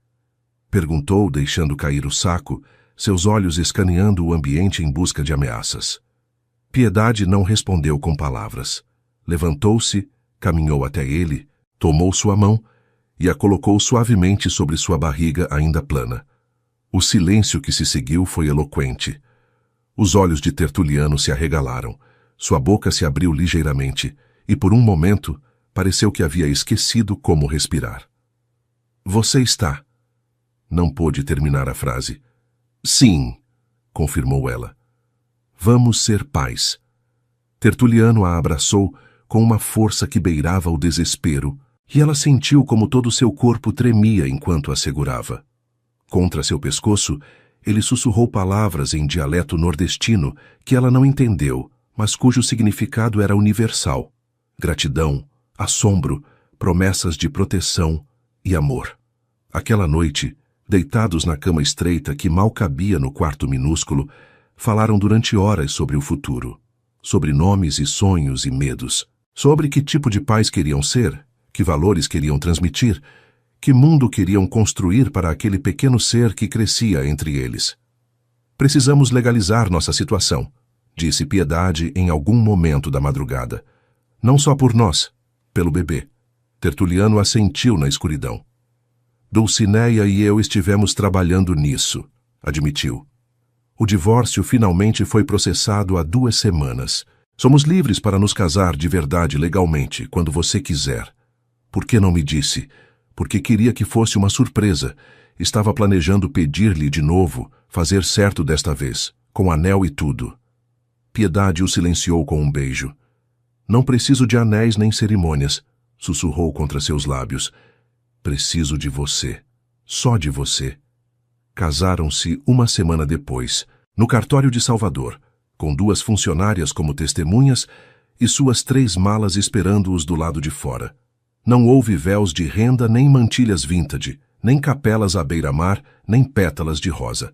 Perguntou, deixando cair o saco, seus olhos escaneando o ambiente em busca de ameaças. Piedade não respondeu com palavras. Levantou-se, caminhou até ele, tomou sua mão e a colocou suavemente sobre sua barriga ainda plana. O silêncio que se seguiu foi eloquente. Os olhos de Tertuliano se arregalaram, sua boca se abriu ligeiramente, e por um momento pareceu que havia esquecido como respirar. — Você está... Não pôde terminar a frase. — Sim, confirmou ela. — Vamos ser pais. Tertuliano a abraçou com uma força que beirava o desespero, e ela sentiu como todo seu corpo tremia enquanto a segurava. Contra seu pescoço, ele sussurrou palavras em dialeto nordestino que ela não entendeu, mas cujo significado era universal. Gratidão, assombro, promessas de proteção e amor. Aquela noite, deitados na cama estreita que mal cabia no quarto minúsculo, falaram durante horas sobre o futuro, sobre nomes e sonhos e medos, sobre que tipo de pais queriam ser, que valores queriam transmitir, que mundo queriam construir para aquele pequeno ser que crescia entre eles. — Precisamos legalizar nossa situação, disse Piedade em algum momento da madrugada. Não só por nós, pelo bebê. Tertuliano assentiu na escuridão. Dulcineia e eu estivemos trabalhando nisso, admitiu. O divórcio finalmente foi processado há 2 semanas. Somos livres para nos casar de verdade legalmente, quando você quiser. Por que não me disse? Porque queria que fosse uma surpresa. Estava planejando pedir-lhe de novo, fazer certo desta vez, com anel e tudo. Piedade o silenciou com um beijo. Não preciso de anéis nem cerimônias, sussurrou contra seus lábios. Preciso de você, só de você. Casaram-se 1 semana depois, no cartório de Salvador, com 2 funcionárias como testemunhas e suas 3 malas esperando-os do lado de fora. Não houve véus de renda nem mantilhas vintage, nem capelas à beira-mar, nem pétalas de rosa.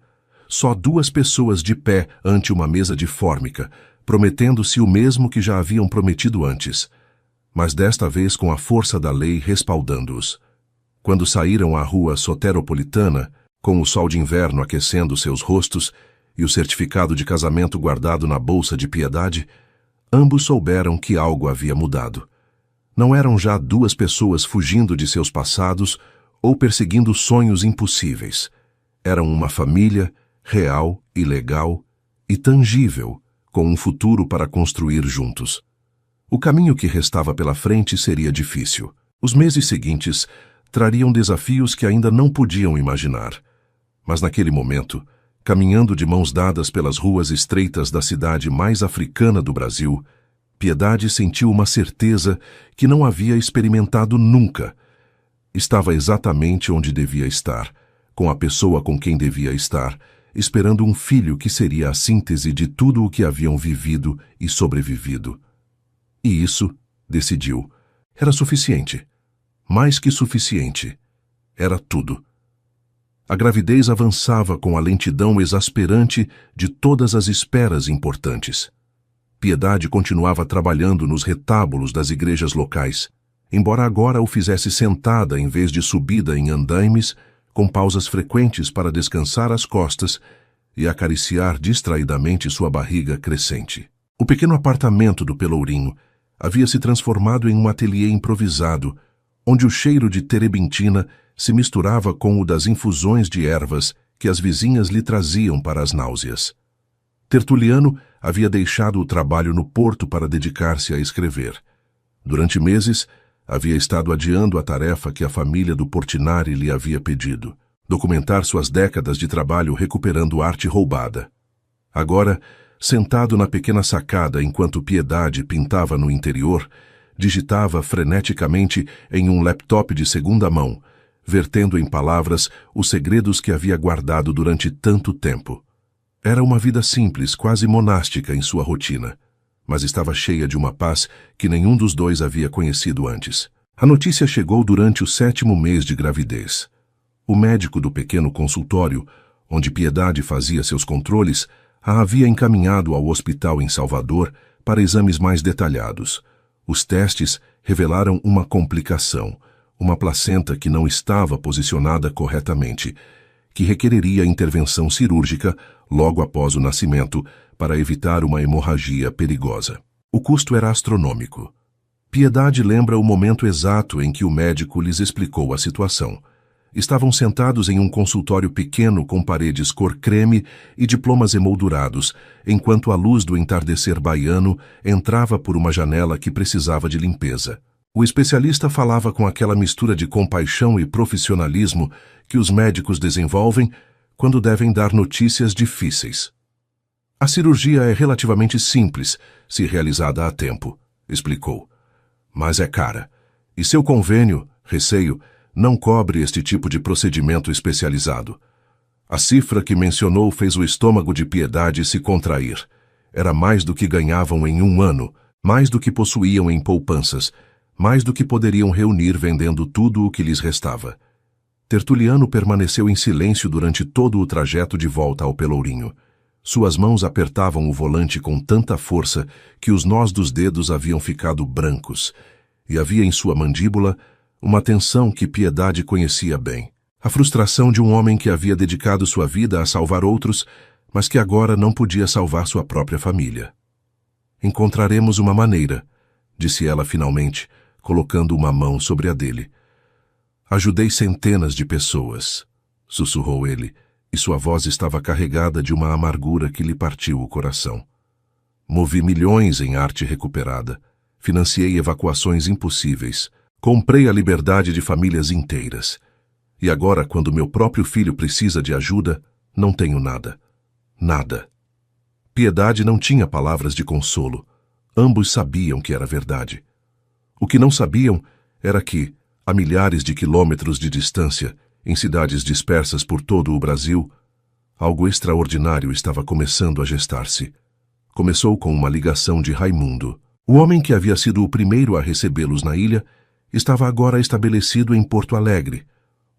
Só 2 pessoas de pé ante uma mesa de fórmica, prometendo-se o mesmo que já haviam prometido antes, mas desta vez com a força da lei respaldando-os. Quando saíram à rua soteropolitana, com o sol de inverno aquecendo seus rostos e o certificado de casamento guardado na bolsa de Piedade, ambos souberam que algo havia mudado. Não eram já 2 pessoas fugindo de seus passados ou perseguindo sonhos impossíveis. Eram uma família real e legal e tangível, com um futuro para construir juntos. O caminho que restava pela frente seria difícil. Os meses seguintes trariam desafios que ainda não podiam imaginar. Mas naquele momento, caminhando de mãos dadas pelas ruas estreitas da cidade mais africana do Brasil, Piedade sentiu uma certeza que não havia experimentado nunca. Estava exatamente onde devia estar, com a pessoa com quem devia estar, esperando um filho que seria a síntese de tudo o que haviam vivido e sobrevivido. E isso, decidiu, era suficiente. Mais que suficiente. Era tudo. A gravidez avançava com a lentidão exasperante de todas as esperas importantes. Piedade continuava trabalhando nos retábulos das igrejas locais, embora agora o fizesse sentada em vez de subida em andaimes, com pausas frequentes para descansar as costas e acariciar distraidamente sua barriga crescente. O pequeno apartamento do Pelourinho havia se transformado em um ateliê improvisado, onde o cheiro de terebintina se misturava com o das infusões de ervas que as vizinhas lhe traziam para as náuseas. Tertuliano havia deixado o trabalho no porto para dedicar-se a escrever. Durante meses, Havia estado adiando a tarefa que a família do Portinari lhe havia pedido: documentar suas décadas de trabalho recuperando arte roubada. Agora, sentado na pequena sacada enquanto Piedade pintava no interior, digitava freneticamente em um laptop de segunda mão, vertendo em palavras os segredos que havia guardado durante tanto tempo. Era uma vida simples, quase monástica em sua rotina, mas estava cheia de uma paz que nenhum dos dois havia conhecido antes. A notícia chegou durante o 7º mês de gravidez. O médico do pequeno consultório, onde Piedade fazia seus controles, a havia encaminhado ao hospital em Salvador para exames mais detalhados. Os testes revelaram uma complicação, uma placenta que não estava posicionada corretamente, que requereria intervenção cirúrgica logo após o nascimento para evitar uma hemorragia perigosa. O custo era astronômico. Piedade lembra o momento exato em que o médico lhes explicou a situação. Estavam sentados em um consultório pequeno com paredes cor creme e diplomas emoldurados, enquanto a luz do entardecer baiano entrava por uma janela que precisava de limpeza. O especialista falava com aquela mistura de compaixão e profissionalismo que os médicos desenvolvem quando devem dar notícias difíceis. A cirurgia é relativamente simples, se realizada a tempo, explicou. Mas é cara, e seu convênio, receio, não cobre este tipo de procedimento especializado. A cifra que mencionou fez o estômago de Piedade se contrair. Era mais do que ganhavam em um ano, mais do que possuíam em poupanças, mais do que poderiam reunir vendendo tudo o que lhes restava. Tertuliano permaneceu em silêncio durante todo o trajeto de volta ao Pelourinho. Suas mãos apertavam o volante com tanta força que os nós dos dedos haviam ficado brancos, e havia em sua mandíbula uma tensão que Piedade conhecia bem. A frustração de um homem que havia dedicado sua vida a salvar outros, mas que agora não podia salvar sua própria família. Encontraremos uma maneira, disse ela finalmente, colocando uma mão sobre a dele. Ajudei centenas de pessoas, sussurrou ele, e sua voz estava carregada de uma amargura que lhe partiu o coração. Movi milhões em arte recuperada, financiei evacuações impossíveis, comprei a liberdade de famílias inteiras. E agora, quando meu próprio filho precisa de ajuda, não tenho nada. Nada. Piedade não tinha palavras de consolo. Ambos sabiam que era verdade. O que não sabiam era que, a milhares de quilômetros de distância, em cidades dispersas por todo o Brasil, algo extraordinário estava começando a gestar-se. Começou com uma ligação de Raimundo. O homem que havia sido o primeiro a recebê-los na ilha estava agora estabelecido em Porto Alegre,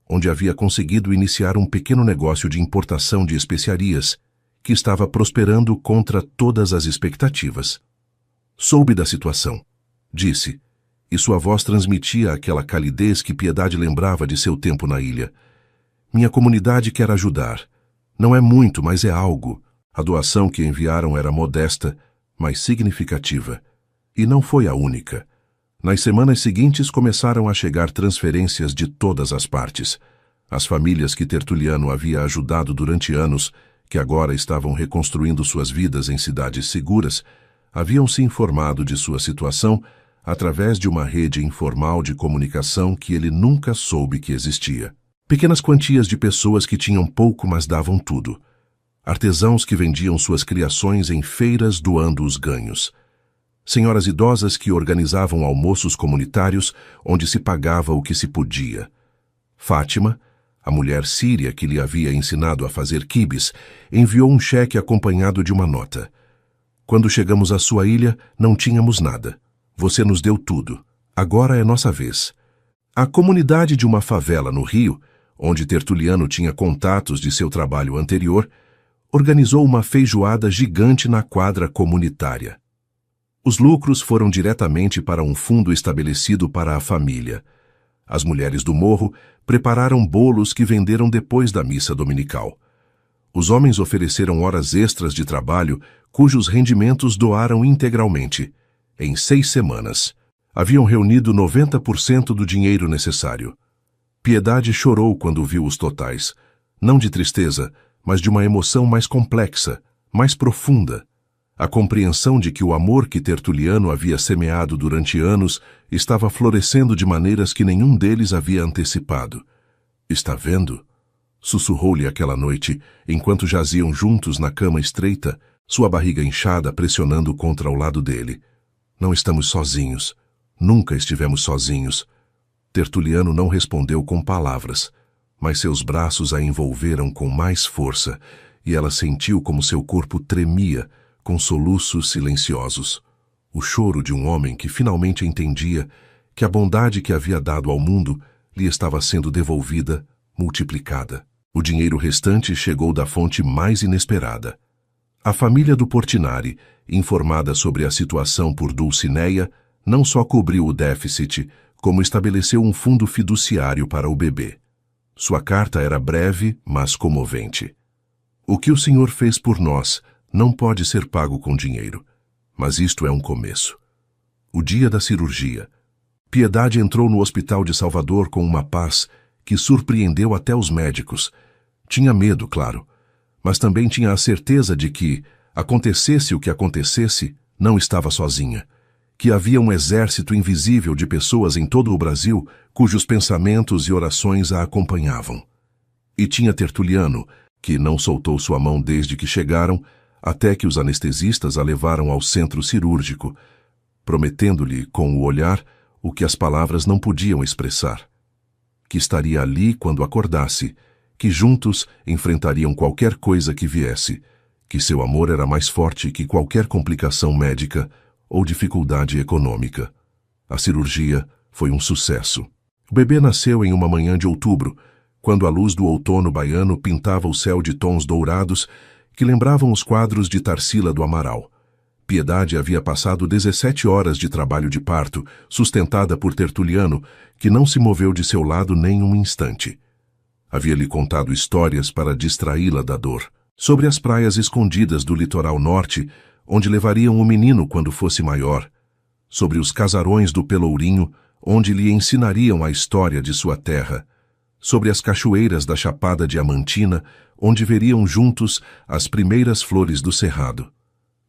onde havia conseguido iniciar um pequeno negócio de importação de especiarias que estava prosperando contra todas as expectativas. Soube da situação, disse, e sua voz transmitia aquela calidez que Piedade lembrava de seu tempo na ilha. Minha comunidade quer ajudar. Não é muito, mas é algo. A doação que enviaram era modesta, mas significativa. E não foi a única. Nas semanas seguintes começaram a chegar transferências de todas as partes. As famílias que Tertuliano havia ajudado durante anos, que agora estavam reconstruindo suas vidas em cidades seguras, haviam se informado de sua situação através de uma rede informal de comunicação que ele nunca soube que existia. Pequenas quantias de pessoas que tinham pouco, mas davam tudo. Artesãos que vendiam suas criações em feiras doando os ganhos. Senhoras idosas que organizavam almoços comunitários onde se pagava o que se podia. Fátima, a mulher síria que lhe havia ensinado a fazer quibes, enviou um cheque acompanhado de uma nota. Quando chegamos à sua ilha, não tínhamos nada. Você nos deu tudo. Agora é nossa vez. A comunidade de uma favela no Rio, onde Tertuliano tinha contatos de seu trabalho anterior, organizou uma feijoada gigante na quadra comunitária. Os lucros foram diretamente para um fundo estabelecido para a família. As mulheres do morro prepararam bolos que venderam depois da missa dominical. Os homens ofereceram horas extras de trabalho, cujos rendimentos doaram integralmente. Em 6 semanas, haviam reunido 90% do dinheiro necessário. Piedade chorou quando viu os totais, não de tristeza, mas de uma emoção mais complexa, mais profunda. A compreensão de que o amor que Tertuliano havia semeado durante anos estava florescendo de maneiras que nenhum deles havia antecipado. "Está vendo?" sussurrou-lhe aquela noite, enquanto jaziam juntos na cama estreita, sua barriga inchada pressionando contra o lado dele. "Não estamos sozinhos. Nunca estivemos sozinhos." Tertuliano não respondeu com palavras, mas seus braços a envolveram com mais força, e ela sentiu como seu corpo tremia, com soluços silenciosos. O choro de um homem que finalmente entendia que a bondade que havia dado ao mundo lhe estava sendo devolvida, multiplicada. O dinheiro restante chegou da fonte mais inesperada. A família do Portinari, informada sobre a situação por Dulcineia, não só cobriu o déficit, como estabeleceu um fundo fiduciário para o bebê. Sua carta era breve, mas comovente. "O que o senhor fez por nós não pode ser pago com dinheiro, mas isto é um começo." O dia da cirurgia. Piedade entrou no hospital de Salvador com uma paz que surpreendeu até os médicos. Tinha medo, claro, mas também tinha a certeza de que, acontecesse o que acontecesse, não estava sozinha, que havia um exército invisível de pessoas em todo o Brasil cujos pensamentos e orações a acompanhavam. E tinha Tertuliano, que não soltou sua mão desde que chegaram, até que os anestesistas a levaram ao centro cirúrgico, prometendo-lhe com o olhar o que as palavras não podiam expressar. Que estaria ali quando acordasse, que juntos enfrentariam qualquer coisa que viesse, que seu amor era mais forte que qualquer complicação médica ou dificuldade econômica. A cirurgia foi um sucesso. O bebê nasceu em uma manhã de outubro, quando a luz do outono baiano pintava o céu de tons dourados que lembravam os quadros de Tarsila do Amaral. Piedade havia passado 17 horas de trabalho de parto, sustentada por Tertuliano, que não se moveu de seu lado nem um instante. Havia-lhe contado histórias para distraí-la da dor, sobre as praias escondidas do litoral norte, onde levariam o menino quando fosse maior, sobre os casarões do Pelourinho, onde lhe ensinariam a história de sua terra, sobre as cachoeiras da Chapada Diamantina, onde veriam juntos as primeiras flores do cerrado.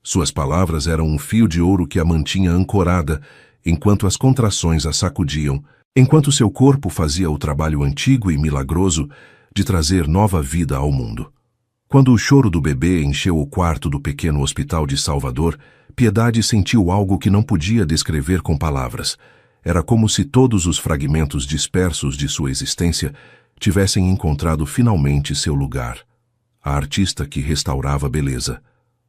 Suas palavras eram um fio de ouro que a mantinha ancorada, enquanto as contrações a sacudiam, enquanto seu corpo fazia o trabalho antigo e milagroso de trazer nova vida ao mundo. Quando o choro do bebê encheu o quarto do pequeno hospital de Salvador, Piedade sentiu algo que não podia descrever com palavras. Era como se todos os fragmentos dispersos de sua existência tivessem encontrado finalmente seu lugar. A artista que restaurava a beleza,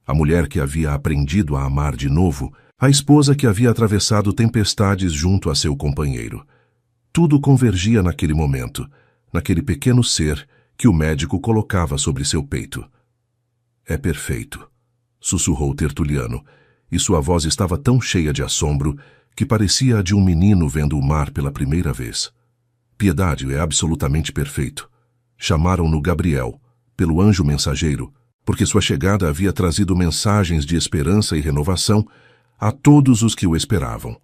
a mulher que havia aprendido a amar de novo, a esposa que havia atravessado tempestades junto a seu companheiro. Tudo convergia naquele momento, naquele pequeno ser que o médico colocava sobre seu peito. "É perfeito", sussurrou Tertuliano, e sua voz estava tão cheia de assombro que parecia a de um menino vendo o mar pela primeira vez. "Piedade é absolutamente perfeito. Chamaram-no Gabriel, pelo anjo mensageiro, porque sua chegada havia trazido mensagens de esperança e renovação a todos os que o esperavam.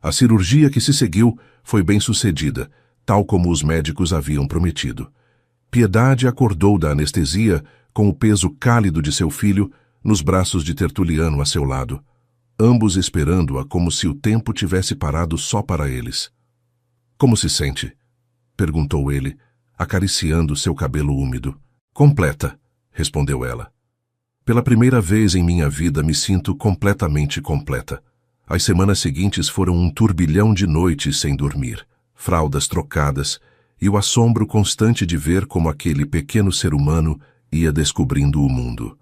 A cirurgia que se seguiu foi bem sucedida, tal como os médicos haviam prometido. Piedade acordou da anestesia com o peso cálido de seu filho nos braços de Tertuliano a seu lado, ambos esperando-a como se o tempo tivesse parado só para eles. "Como se sente?" perguntou ele, acariciando seu cabelo úmido. "Completa", respondeu ela. "Pela primeira vez em minha vida me sinto completamente completa. As semanas seguintes foram um turbilhão de noites sem dormir, fraldas trocadas e o assombro constante de ver como aquele pequeno ser humano ia descobrindo o mundo.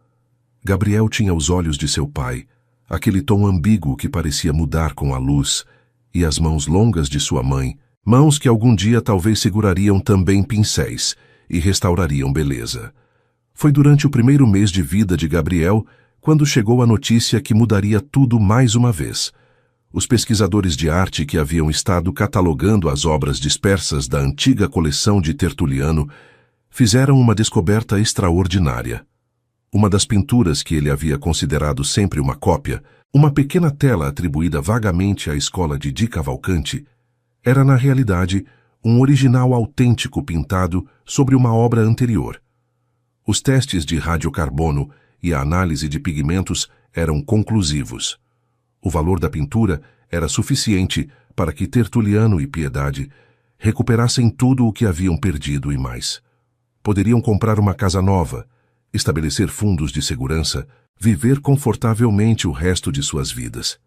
Gabriel tinha os olhos de seu pai, aquele tom ambíguo que parecia mudar com a luz, e as mãos longas de sua mãe, mãos que algum dia talvez segurariam também pincéis e restaurariam beleza. Foi durante o primeiro mês de vida de Gabriel quando chegou a notícia que mudaria tudo mais uma vez. Os pesquisadores de arte que haviam estado catalogando as obras dispersas da antiga coleção de Tertuliano fizeram uma descoberta extraordinária. Uma das pinturas que ele havia considerado sempre uma cópia, uma pequena tela atribuída vagamente à escola de Di Cavalcanti, era na realidade um original autêntico pintado sobre uma obra anterior. Os testes de radiocarbono e a análise de pigmentos eram conclusivos. O valor da pintura era suficiente para que Tertuliano e Piedade recuperassem tudo o que haviam perdido e mais. Poderiam comprar uma casa nova, estabelecer fundos de segurança, viver confortavelmente o resto de suas vidas.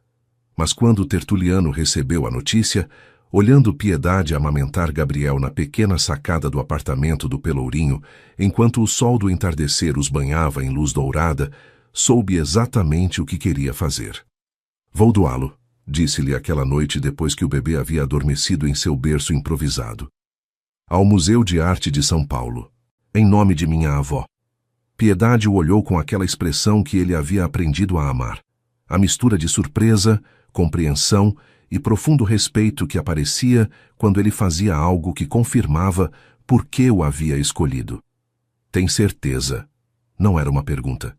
Mas quando Tertuliano recebeu a notícia, olhando Piedade amamentar Gabriel na pequena sacada do apartamento do Pelourinho, enquanto o sol do entardecer os banhava em luz dourada, soube exatamente o que queria fazer. "Vou doá-lo", disse-lhe aquela noite depois que o bebê havia adormecido em seu berço improvisado. "Ao Museu de Arte de São Paulo, em nome de minha avó." Piedade o olhou com aquela expressão que ele havia aprendido a amar, a mistura de surpresa, compreensão e profundo respeito que aparecia quando ele fazia algo que confirmava por que o havia escolhido. "Tem certeza?" Não era uma pergunta.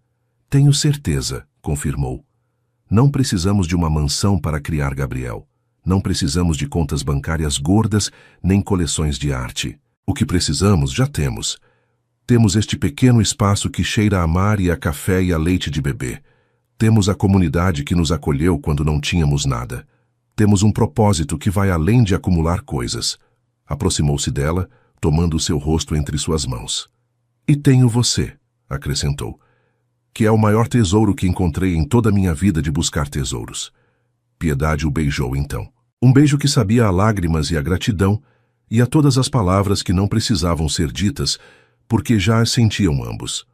"Tenho certeza", confirmou. "Não precisamos de uma mansão para criar Gabriel. Não precisamos de contas bancárias gordas nem coleções de arte. O que precisamos, já temos. Temos este pequeno espaço que cheira a mar e a café e a leite de bebê. Temos a comunidade que nos acolheu quando não tínhamos nada. Temos um propósito que vai além de acumular coisas." Aproximou-se dela, tomando seu rosto entre suas mãos. "E tenho você", acrescentou, "que é o maior tesouro que encontrei em toda a minha vida de buscar tesouros." Piedade o beijou então. Um beijo que sabia a lágrimas e a gratidão, e a todas as palavras que não precisavam ser ditas, porque já as sentiam ambos.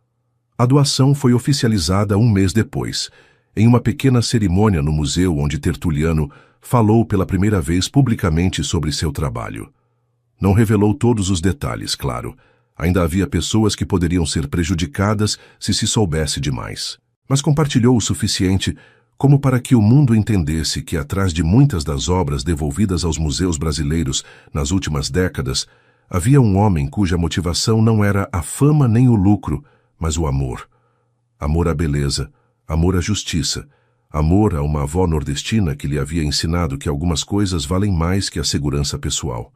A doação foi oficializada um mês depois, em uma pequena cerimônia no museu onde Tertuliano falou pela primeira vez publicamente sobre seu trabalho. Não revelou todos os detalhes, claro. Ainda havia pessoas que poderiam ser prejudicadas se soubesse demais. Mas compartilhou o suficiente como para que o mundo entendesse que atrás de muitas das obras devolvidas aos museus brasileiros nas últimas décadas, havia um homem cuja motivação não era a fama nem o lucro, mas o amor. Amor à beleza, amor à justiça, amor a uma avó nordestina que lhe havia ensinado que algumas coisas valem mais que a segurança pessoal.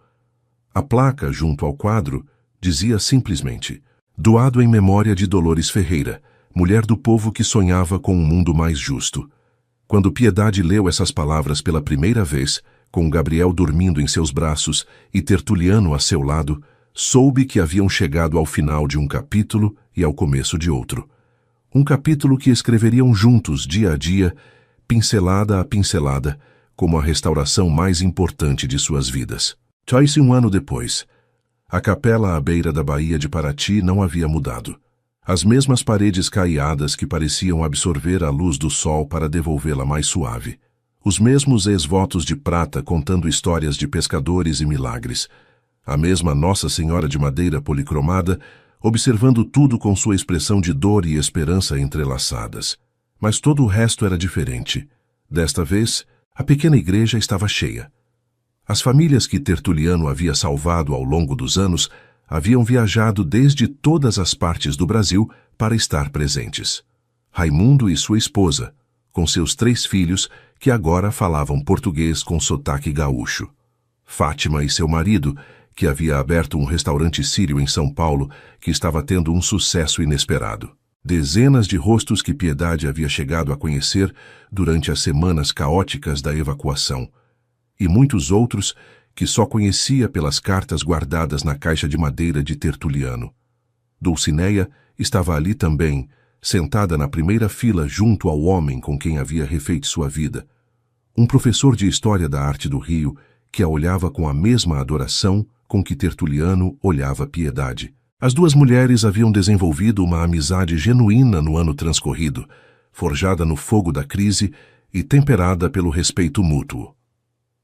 A placa, junto ao quadro, dizia simplesmente: "Doado em memória de Dolores Ferreira, mulher do povo que sonhava com um mundo mais justo." Quando Piedade leu essas palavras pela primeira vez, com Gabriel dormindo em seus braços e Tertuliano a seu lado, soube que haviam chegado ao final de um capítulo e ao começo de outro. Um capítulo que escreveriam juntos dia a dia, pincelada a pincelada, como a restauração mais importante de suas vidas. Quase um ano depois, a capela à beira da Baía de Paraty não havia mudado. As mesmas paredes caiadas que pareciam absorver a luz do sol para devolvê-la mais suave. Os mesmos ex-votos de prata contando histórias de pescadores e milagres. A mesma Nossa Senhora de madeira policromada, observando tudo com sua expressão de dor e esperança entrelaçadas. Mas todo o resto era diferente. Desta vez, a pequena igreja estava cheia. As famílias que Tertuliano havia salvado ao longo dos anos haviam viajado desde todas as partes do Brasil para estar presentes. Raimundo e sua esposa, com seus 3 filhos, que agora falavam português com sotaque gaúcho. Fátima e seu marido, que havia aberto um restaurante sírio em São Paulo, que estava tendo um sucesso inesperado. Dezenas de rostos que Piedade havia chegado a conhecer durante as semanas caóticas da evacuação. E muitos outros que só conhecia pelas cartas guardadas na caixa de madeira de Tertuliano. Dulcineia estava ali também, sentada na primeira fila junto ao homem com quem havia refeito sua vida. Um professor de História da Arte do Rio que a olhava com a mesma adoração com que Tertuliano olhava Piedade. As duas mulheres haviam desenvolvido uma amizade genuína no ano transcorrido, forjada no fogo da crise e temperada pelo respeito mútuo.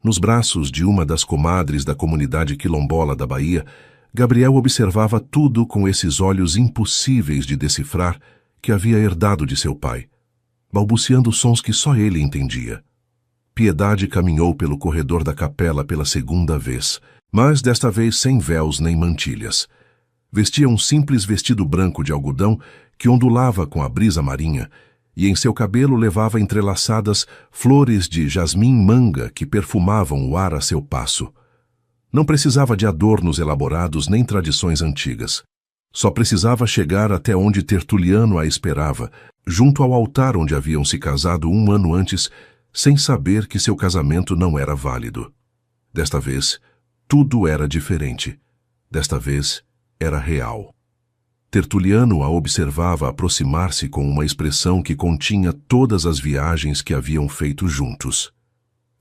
Nos braços de uma das comadres da comunidade quilombola da Bahia, Gabriel observava tudo com esses olhos impossíveis de decifrar que havia herdado de seu pai, balbuciando sons que só ele entendia. Piedade caminhou pelo corredor da capela pela segunda vez, mas desta vez sem véus nem mantilhas. Vestia um simples vestido branco de algodão que ondulava com a brisa marinha, e em seu cabelo levava entrelaçadas flores de jasmim-manga que perfumavam o ar a seu passo. Não precisava de adornos elaborados nem tradições antigas. Só precisava chegar até onde Tertuliano a esperava, junto ao altar onde haviam se casado um ano antes, sem saber que seu casamento não era válido. Desta vez, tudo era diferente. Desta vez, era real. Tertuliano a observava aproximar-se com uma expressão que continha todas as viagens que haviam feito juntos.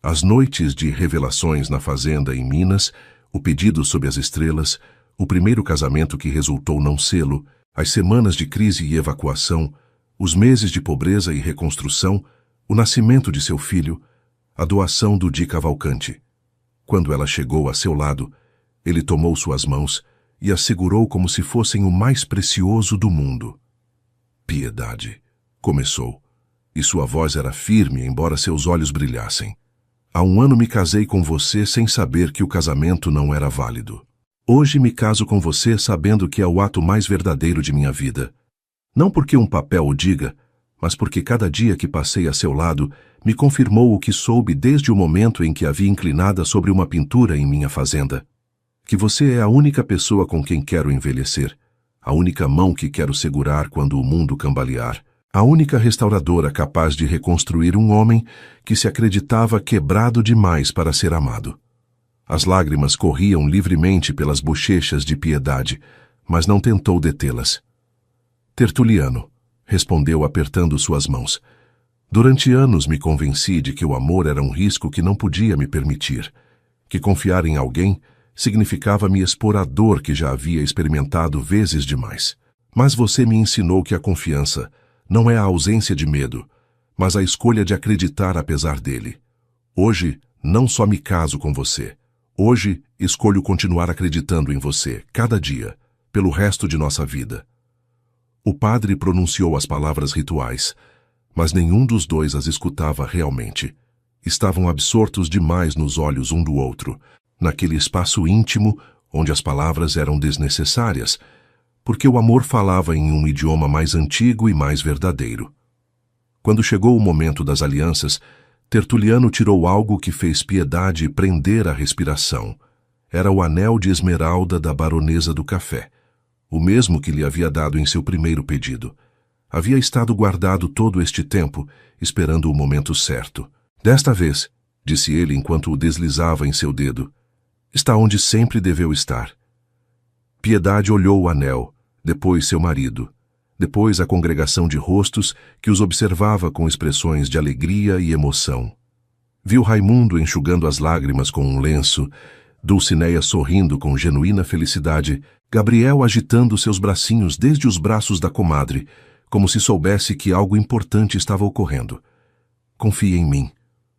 As noites de revelações na fazenda em Minas, o pedido sob as estrelas, o primeiro casamento que resultou não sê-lo, as semanas de crise e evacuação, os meses de pobreza e reconstrução, o nascimento de seu filho, a doação do Di Cavalcante. Quando ela chegou a seu lado, ele tomou suas mãos e as segurou como se fossem o mais precioso do mundo. Piedade, começou, e sua voz era firme, embora seus olhos brilhassem. Há um ano me casei com você sem saber que o casamento não era válido. Hoje me caso com você sabendo que é o ato mais verdadeiro de minha vida. Não porque um papel o diga, mas porque cada dia que passei a seu lado me confirmou o que soube desde o momento em que a vi inclinada sobre uma pintura em minha fazenda. Que você é a única pessoa com quem quero envelhecer, a única mão que quero segurar quando o mundo cambalear, a única restauradora capaz de reconstruir um homem que se acreditava quebrado demais para ser amado. As lágrimas corriam livremente pelas bochechas de Piedade, mas não tentou detê-las. Tertuliano, respondeu apertando suas mãos. Durante anos me convenci de que o amor era um risco que não podia me permitir, que confiar em alguém significava me expor à dor que já havia experimentado vezes demais. Mas você me ensinou que a confiança não é a ausência de medo, mas a escolha de acreditar apesar dele. Hoje, não só me caso com você. Hoje, escolho continuar acreditando em você, cada dia, pelo resto de nossa vida. O padre pronunciou as palavras rituais, mas nenhum dos dois as escutava realmente. Estavam absortos demais nos olhos um do outro, naquele espaço íntimo onde as palavras eram desnecessárias, porque o amor falava em um idioma mais antigo e mais verdadeiro. Quando chegou o momento das alianças, Tertuliano tirou algo que fez Piedade prender a respiração. Era o anel de esmeralda da baronesa do café, o mesmo que lhe havia dado em seu primeiro pedido. Havia estado guardado todo este tempo, esperando o momento certo. Desta vez, disse ele enquanto o deslizava em seu dedo, está onde sempre deveu estar. Piedade olhou o anel, depois seu marido, depois a congregação de rostos que os observava com expressões de alegria e emoção. Viu Raimundo enxugando as lágrimas com um lenço, Dulcineia sorrindo com genuína felicidade, Gabriel agitando seus bracinhos desde os braços da comadre, como se soubesse que algo importante estava ocorrendo. Confie em mim,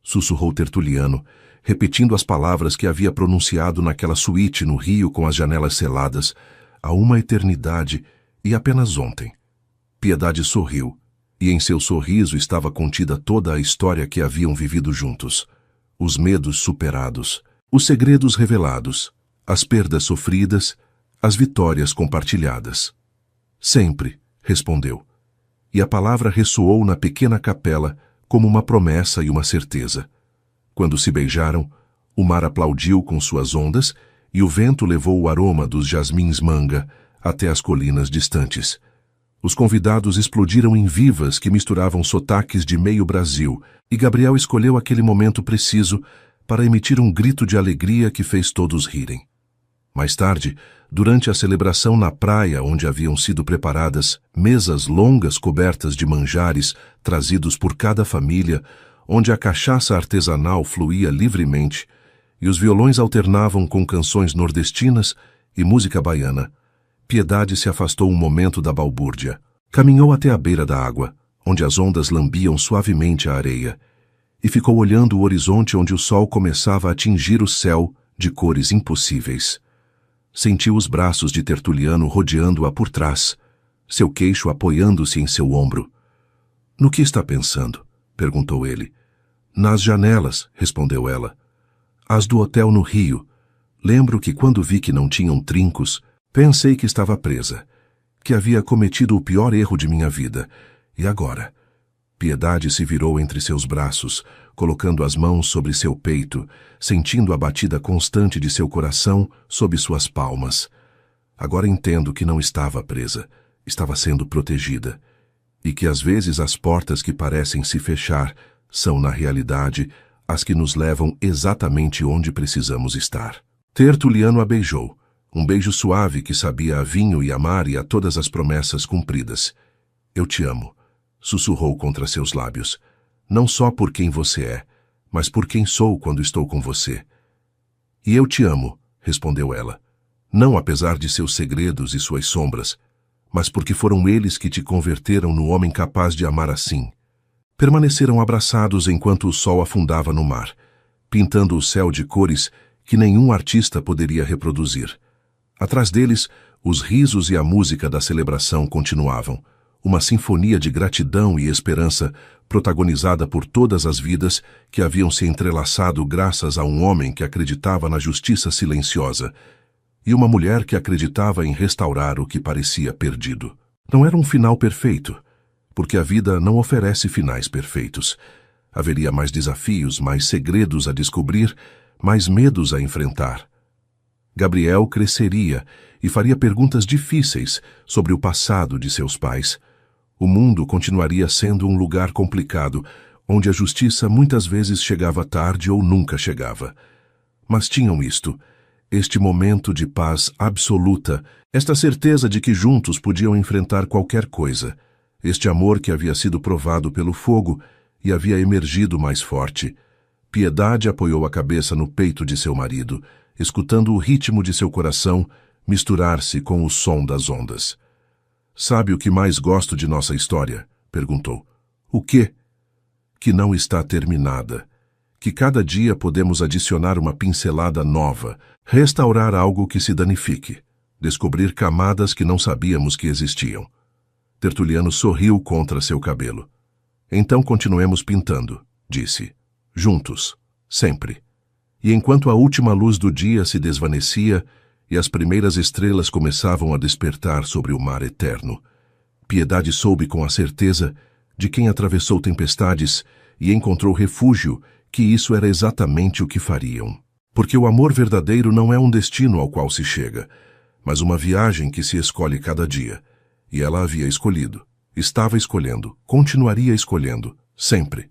sussurrou Tertuliano, repetindo as palavras que havia pronunciado naquela suíte no Rio com as janelas seladas, há uma eternidade e apenas ontem. Piedade sorriu, e em seu sorriso estava contida toda a história que haviam vivido juntos. Os medos superados, os segredos revelados, as perdas sofridas, as vitórias compartilhadas. Sempre, respondeu. E a palavra ressoou na pequena capela como uma promessa e uma certeza. Quando se beijaram, o mar aplaudiu com suas ondas e o vento levou o aroma dos jasmins manga até as colinas distantes. Os convidados explodiram em vivas que misturavam sotaques de meio Brasil, e Gabriel escolheu aquele momento preciso para emitir um grito de alegria que fez todos rirem. Mais tarde, durante a celebração na praia onde haviam sido preparadas mesas longas cobertas de manjares trazidos por cada família, onde a cachaça artesanal fluía livremente e os violões alternavam com canções nordestinas e música baiana, Piedade se afastou um momento da balbúrdia. Caminhou até a beira da água, onde as ondas lambiam suavemente a areia, e ficou olhando o horizonte onde o sol começava a tingir o céu de cores impossíveis. Sentiu os braços de Tertuliano rodeando-a por trás, seu queixo apoiando-se em seu ombro. — No que está pensando? Perguntou ele. — Nas janelas, respondeu ela. As do hotel no Rio. Lembro que quando vi que não tinham trincos, pensei que estava presa, que havia cometido o pior erro de minha vida. E agora? Piedade se virou entre seus braços, colocando as mãos sobre seu peito, sentindo a batida constante de seu coração sob suas palmas. Agora entendo que não estava presa, estava sendo protegida. e que às vezes as portas que parecem se fechar são, na realidade, as que nos levam exatamente onde precisamos estar. Tertuliano a beijou, um beijo suave que sabia a vinho e a mar e a todas as promessas cumpridas. Eu te amo, sussurrou contra seus lábios, não só por quem você é, mas por quem sou quando estou com você. E eu te amo, respondeu ela, não apesar de seus segredos e suas sombras, mas porque foram eles que te converteram no homem capaz de amar assim. Permaneceram abraçados enquanto o sol afundava no mar, pintando o céu de cores que nenhum artista poderia reproduzir. Atrás deles, os risos e a música da celebração continuavam, uma sinfonia de gratidão e esperança protagonizada por todas as vidas que haviam se entrelaçado graças a um homem que acreditava na justiça silenciosa e uma mulher que acreditava em restaurar o que parecia perdido. Não era um final perfeito, porque a vida não oferece finais perfeitos. Haveria mais desafios, mais segredos a descobrir, mais medos a enfrentar. Gabriel cresceria e faria perguntas difíceis sobre o passado de seus pais. O mundo continuaria sendo um lugar complicado, onde a justiça muitas vezes chegava tarde ou nunca chegava. Mas tinham este momento de paz absoluta, esta certeza de que juntos podiam enfrentar qualquer coisa, este amor que havia sido provado pelo fogo e havia emergido mais forte. Piedade apoiou a cabeça no peito de seu marido, escutando o ritmo de seu coração misturar-se com o som das ondas. Sabe o que mais gosto de nossa história? Perguntou. O quê? Que não está terminada. Que cada dia podemos adicionar uma pincelada nova, restaurar algo que se danifique, descobrir camadas que não sabíamos que existiam. Tertuliano sorriu contra seu cabelo. Então continuemos pintando, disse. Juntos, sempre. E enquanto a última luz do dia se desvanecia e as primeiras estrelas começavam a despertar sobre o mar eterno, Piedade soube com a certeza de quem atravessou tempestades e encontrou refúgio que isso era exatamente o que fariam. Porque o amor verdadeiro não é um destino ao qual se chega, mas uma viagem que se escolhe cada dia. E ela havia escolhido, estava escolhendo, continuaria escolhendo, sempre.